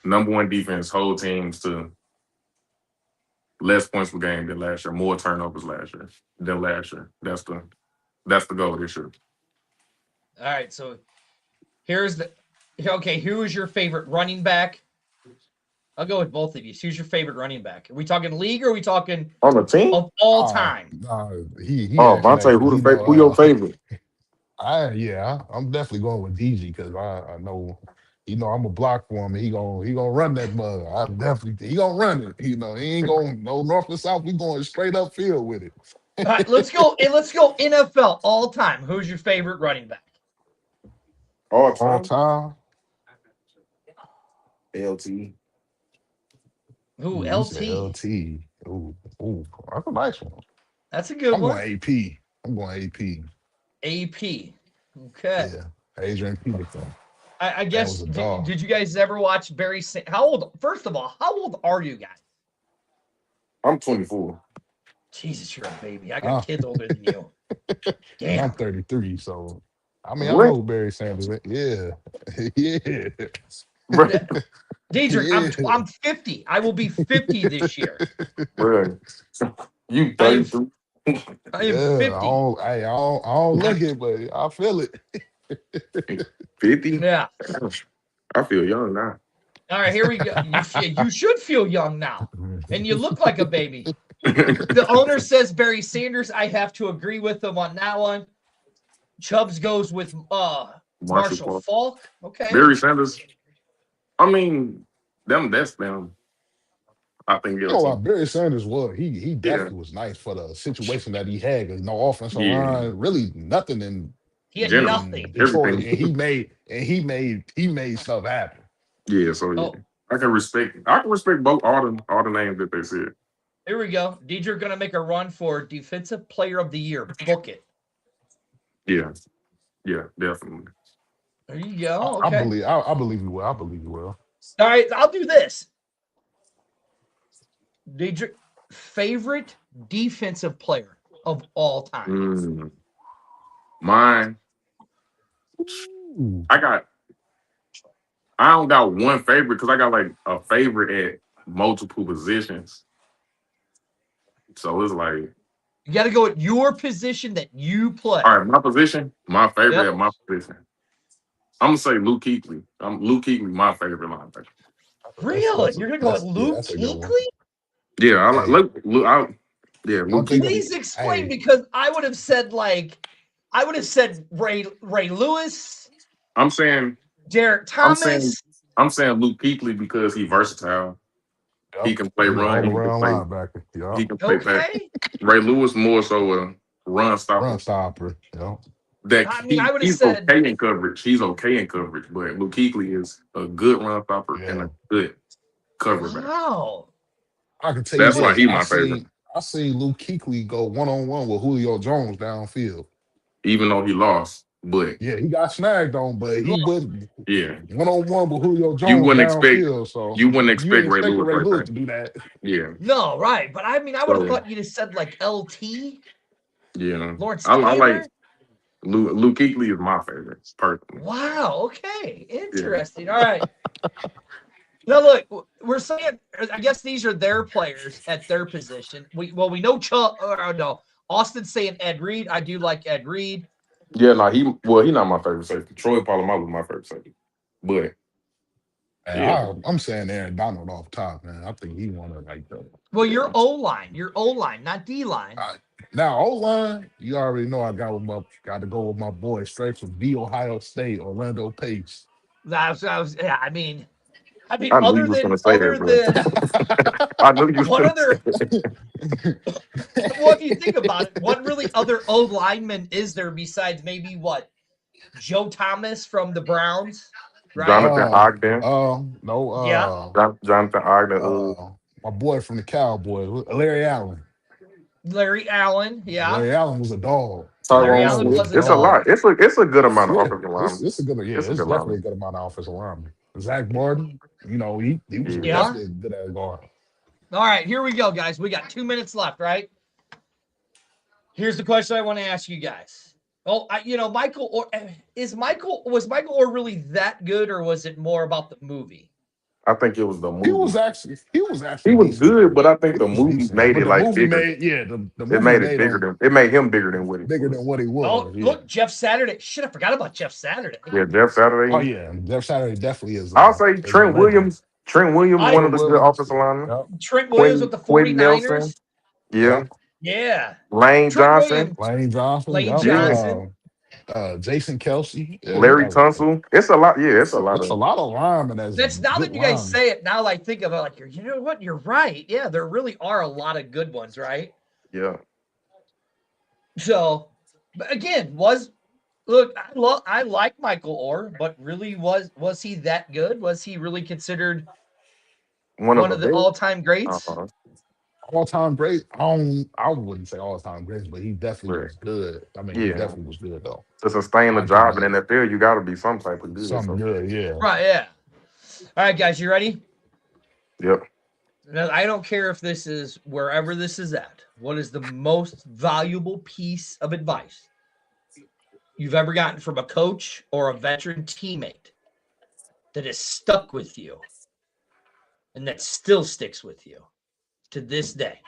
Number one defense, hold teams to less points per game than last year, more turnovers than last year. That's the goal this year. All right, so who is your favorite running back? I'll go with both of you. Who's your favorite running back? Are we talking league or are we talking on the team of all time? Vontae, who your favorite? I'm definitely going with DG because I know I'm a block for him. And he gonna run that mug. He gonna run it. He ain't gonna no north or south. We going straight up field with it. All right, let's go NFL all time. Who's your favorite running back? All time. LT. Ooh, LT. LT. Ooh, that's a nice one. That's a good one. I'm going AP. Okay. Yeah, Adrian Peterson. I guess. Did you guys ever watch Barry? First of all, how old are you guys? I'm 24. Jesus, you're a baby. I got kids older than you. Damn. I'm 33, so I know who Barry Sanders is. Yeah. Yeah. Dedrick, I'm 50. I will be 50 this year. Bro, you 33. I am 50. I don't look it, but I feel it. 50? Yeah. I feel young now. All right, here we go. You should feel young now, and you look like a baby. The owner says Barry Sanders. I have to agree with him on that one. Chubbz goes with Marshall Faulk. Okay. Barry Sanders. I mean, that's them. I think Barry Sanders was he definitely was nice for the situation that he had because no offensive line, really nothing in. He had nothing. Detroit, and he made stuff happen. Yeah, so I can respect both all the names that they said. Here we go. Dedrick gonna make a run for Defensive Player of the Year. Book it. Yeah, definitely. There you go. Okay. I believe you will. All right, I'll do this. Dedrick, favorite defensive player of all time? Mine. Ooh. I don't got one favorite because I got like a favorite at multiple positions. So it's like, You got to go at your position that you play. all right, my position, my favorite Yep. at my position. I'm gonna say Luke Kuechly. Luke Kuechly, my favorite linebacker. Really? You're going to go with Luke that's a good one. Kuechly? Yeah, I like Hey, Luke. Luke think of- Kuechly. Please explain, hey. because I would have said Ray Lewis, I'm saying Derek I'm saying Thomas. I'm saying Luke Kuechly because he's versatile. Yep. He can play He's an run. all-around linebacker. He Yep. can play back. Okay. Ray Lewis more so a run stopper. Run stopper. Yep. I mean, I would have He's said, okay in coverage. He's okay in coverage, but Luke Kuechly is a good run stopper and a good cover back. wow. I can tell you That's why this. he's my favorite. I seen Luke Kuechly go one-on-one with Julio Jones downfield. Even though he lost, but Yeah, he got snagged on, but he went yeah, one-on-one with Julio you Jones wouldn't expect downfield. So you wouldn't you ain't expect Ray expecting Lewis Ray like Lewis that. to do that. Yeah. No, right. But I mean, I would have So, thought you'd have said like LT, yeah. Lawrence I Taylor. like Luke Kuechly is my favorite personally. Wow. Okay. Interesting. All right. Now look, we're saying, I guess these are their players at their position. We know Chubb. No, Austin's saying Ed Reed. I do like Ed Reed. Yeah, no, he's not my favorite safety. Troy Polamalu was my favorite safety. But yeah. I'm saying Aaron Donald off top, man. I think he wanted like the. Well, your O-line, not D-line. Now O-line, you already know I got to go with my boy straight from the Ohio State, Orlando Pace. I mean, I knew you was gonna say that, I knew you was what gonna other? say that. Well, if you think about it, what really other O lineman is there besides maybe what Joe Thomas from the Browns, right? Jonathan Ogden. No. Jonathan Ogden. My boy from the Cowboys, Larry Allen. Larry Allen, yeah. Larry Allen was a dog. Larry Allen was a It's a dog. lot. It's a good amount of offensive linemen. It's a good. Yeah, it's definitely a good amount of offensive linemen. Zach Martin, he was definitely good at guard. All right, here we go, guys. We got 2 minutes left, right? Here's the question I want to ask you guys. Oh, Michael Orr, was Michael Orr really that good, or was it more about the movie? I think it was the movie. He was actually good, but I think the movie made it like bigger. The movie it made it bigger it made him bigger than what he was. Oh, look, Jeff Saturday. Shit, I forgot about Jeff Saturday. Yeah, Jeff Saturday. Oh yeah, Jeff Saturday definitely is. I'll say Trent Williams. Trent Williams, one of the good offensive linemen. Yep. Trent Williams with the 49ers. Yeah. Yeah. Lane Johnson. Jason Kelsey. Larry Tunsil. It's a lot. Yeah, it's a lot. It's a lot of linemen. That's now that you guys say it. Now, like, think of it. Like, you know what? You're right. Yeah, there really are a lot of good ones, right? Yeah. So, but again, I like Michael Orr, but really was he that good? Was he really considered one of the all-time greats? All-time great. I wouldn't say all-time greats, but he definitely was good. I mean, he definitely was good though. To sustain the job in the NFL, you got to be some type of good. Something good, yeah. Right, yeah. All right, guys, you ready? Yep. Now, I don't care if this is wherever this is at. What is the most valuable piece of advice you've ever gotten from a coach or a veteran teammate that has stuck with you and that still sticks with you to this day?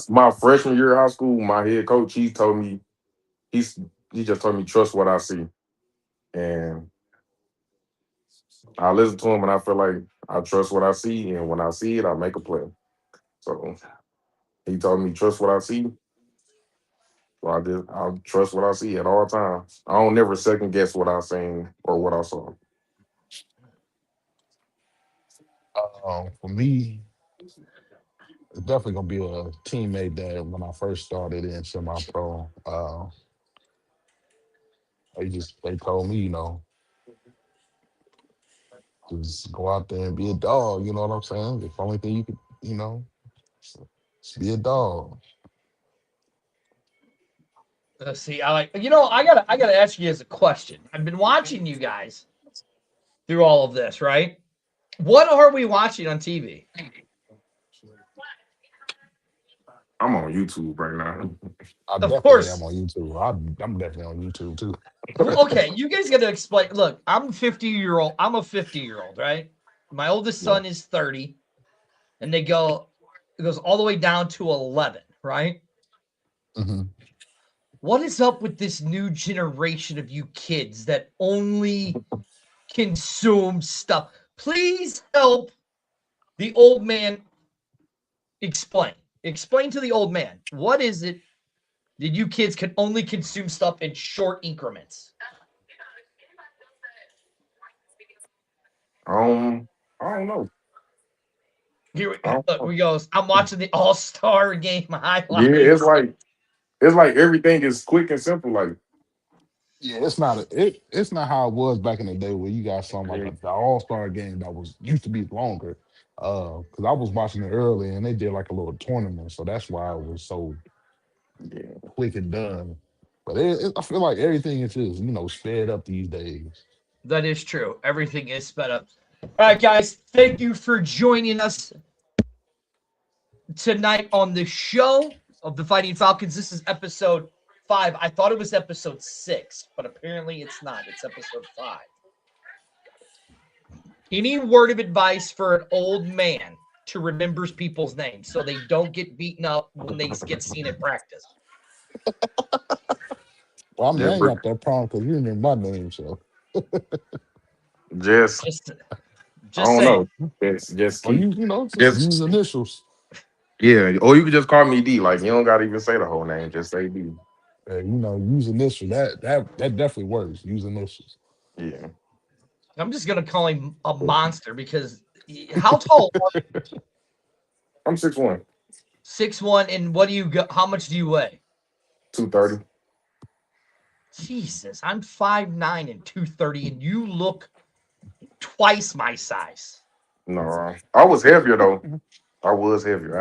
My freshman year of high school, my head coach, he just told me, trust what I see. And I listen to him and I feel like I trust what I see, and when I see it, I make a play. So he told me trust what I see. So I'll trust what I see at all times. I don't never second guess what I seen or what I saw. For me, it's definitely gonna be a teammate that when I first started in semi-pro, they told me, just go out there and be a dog. You know what I'm saying? The only thing you could, just be a dog. Let's see. I gotta ask you guys a question. I've been watching you guys through all of this, right? What are we watching on TV? I'm on YouTube right now. I Of definitely am course. on YouTube. I'm definitely on YouTube too. Okay, you guys got to explain. Look, I'm a 50-year-old, right? My oldest Yeah. son is 30, and it goes all the way down to 11, right? Mm-hmm. What is up with this new generation of you kids that only consume stuff? Please help the old man explain. Explain to the old man. What is it that you kids can only consume stuff in short increments? I don't know. Here I don't look, know. we goes. I'm watching the All-Star game Yeah, highlights. it's like everything is quick and simple. Like, Yeah, it's not how it was back in the day where you got something like yeah, the All-Star game that was used to be longer. Because I was watching it early and they did like a little tournament, so that's why it was so yeah. quick and done. But I feel like everything is just sped up these days. That is true. Everything is sped up. All right, guys. Thank you for joining us tonight on the show of the Fighting Falcons. This is episode 5. I thought it was episode 6, but apparently it's not. It's episode 5. Any word of advice for an old man to remember people's names so they don't get beaten up when they get seen at practice? Well, I mean, I Just, ain't got that problem because you remember my name, so. just, Just, I just don't saying. know. Just Or keep, just just use initials. yeah. Or you could just call me D. Like, you don't gotta even say the whole name. Just say D. Use initials. That definitely works. Use initials. Yeah. I'm just going to call him a monster because how tall are you? I'm 6'1", 6'1", and what do you go? How much do you weigh? 230. Jesus, I'm 5'9" and 230, and you look twice my size. No, I was heavier though. I was heavier.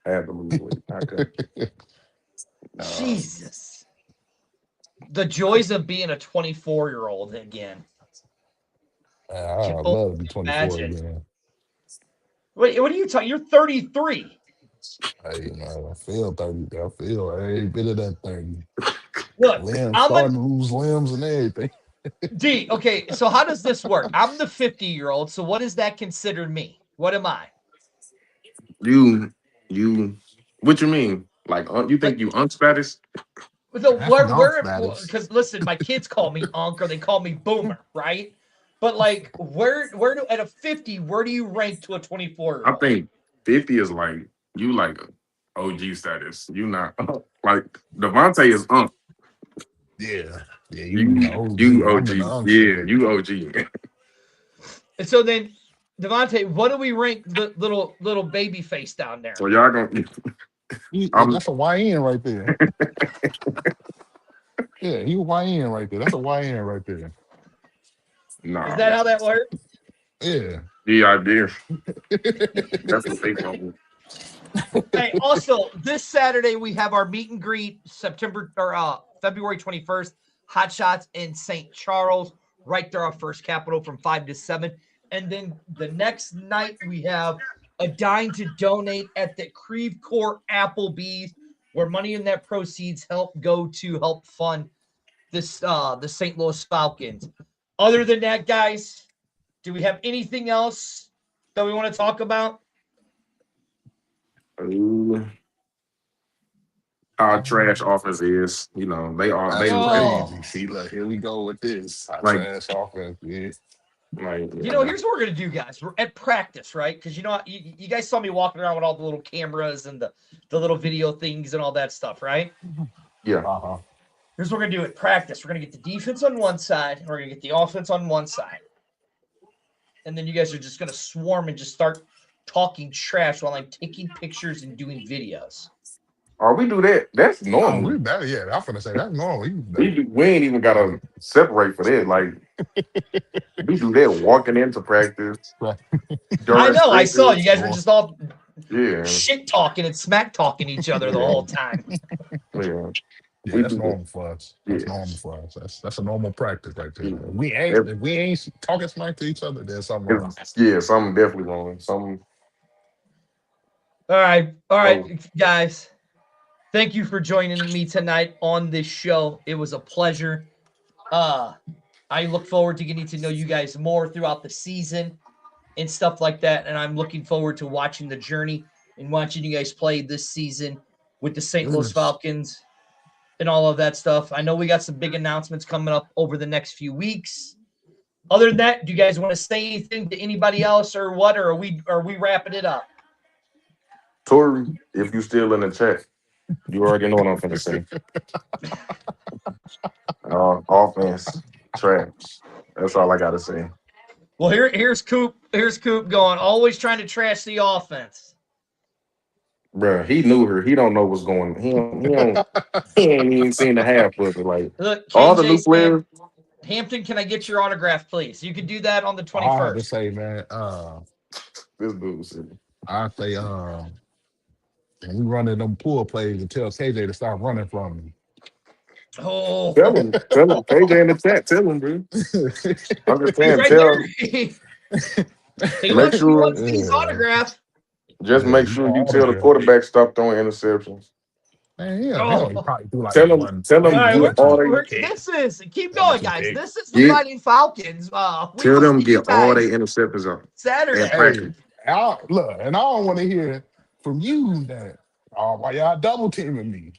I had to lose weight. I could. Uh, Jesus. The joys of being a 24-year-old again. Can I'd only love to be 24 imagine. again. Wait, what are you talking? You're 33. Hey, man, I feel 30. I feel every bit of that 30. Look, Limbs I'm starting a to lose limbs and everything. D. Okay, so how does this work? I'm the 50-year-old, so what is that considered me? What am I? you. What you mean? Like, you think Like, you unstatus? so Definitely on where, status. because listen, my kids call me Unc or they call me Boomer, right? But like, where do at a 50, where do you rank to a 24-year-old? I think 50 is like you like OG status. You not like Devontae is Yeah. Yeah, you in the you OG. I'm in the OG. UNC Yeah, stage. you OG. And so then, Devontae, what do we rank the little baby face down there? So y'all gonna I'm That's a YN right there. Yeah, he a YN right there. That's a YN right there. Is nah. that how that works? Yeah. Yeah, I did. That's what they call me. Hey, also this Saturday we have our meet and greet, February 21st. Hot Shots in St. Charles, right there off First Capital from 5 to 7. And then the next night we have a dine to donate at the Creve Court Applebee's, where money in that proceeds help fund this the St. Louis Falcons. Other than that, guys, do we have anything else that we want to talk about? Our trash offense is, you know, That's crazy. See, look, here we go with this. Our like trash offense. Yeah. like Here's what we're gonna do, guys. We're at practice, right? Because you guys saw me walking around with all the little cameras and the little video things and all that stuff, right? yeah. Uh-huh. Here's what we're gonna do at practice. We're gonna get the defense on one side, and we're gonna get the offense on one side, and then you guys are just gonna swarm and just start talking trash while I'm taking pictures and doing videos. We do that. That's normal. I'm finna say that's normal. We ain't even gotta separate for that. Like we do that walking into practice. Right. I know. I saw you guys were Or- just all Yeah. shit talking and smack talking each other the whole time. Yeah. Yeah, We that's do that. normal for us. Yeah. That's normal for us. That's a normal practice right there. Yeah. If we ain't talking smack to each other, there's something wrong. Yeah, something definitely wrong. Something. All right, Oh, guys. Thank you for joining me tonight on this show. It was a pleasure. I look forward to getting to know you guys more throughout the season and stuff like that. And I'm looking forward to watching the journey and watching you guys play this season with the St. Louis Falcons and all of that stuff. I know we got some big announcements coming up over the next few weeks. Other than that, do you guys want to say anything to anybody else or what? Or are we wrapping it up? Tori, if you still in the chat, you already know what I'm finna say. Offense, trash. That's all I gotta say. Well, here's Coop. Here's Coop going, always trying to trash the offense. Bruh, he knew her. He don't know what's going. He ain't even seen the half of it. Like Look, all the new players. Hampton, can I get your autograph, please? You can do that on the 21st. I have to say, man, This dude said. I say, when we running them pull plays and tell KJ to stop running from me. Oh, Tell him, KJ in the chat. Tell him, bro. Understand? Right tell him. He wants his autograph. Just make sure you tell the quarterback stop throwing interceptions. Man, he'll probably do like tell him. This is keep going, guys. This is the Fighting Falcons. Tell them get all their interceptions on Saturday. Hey, look, and I don't want to hear from you that why y'all double teaming me.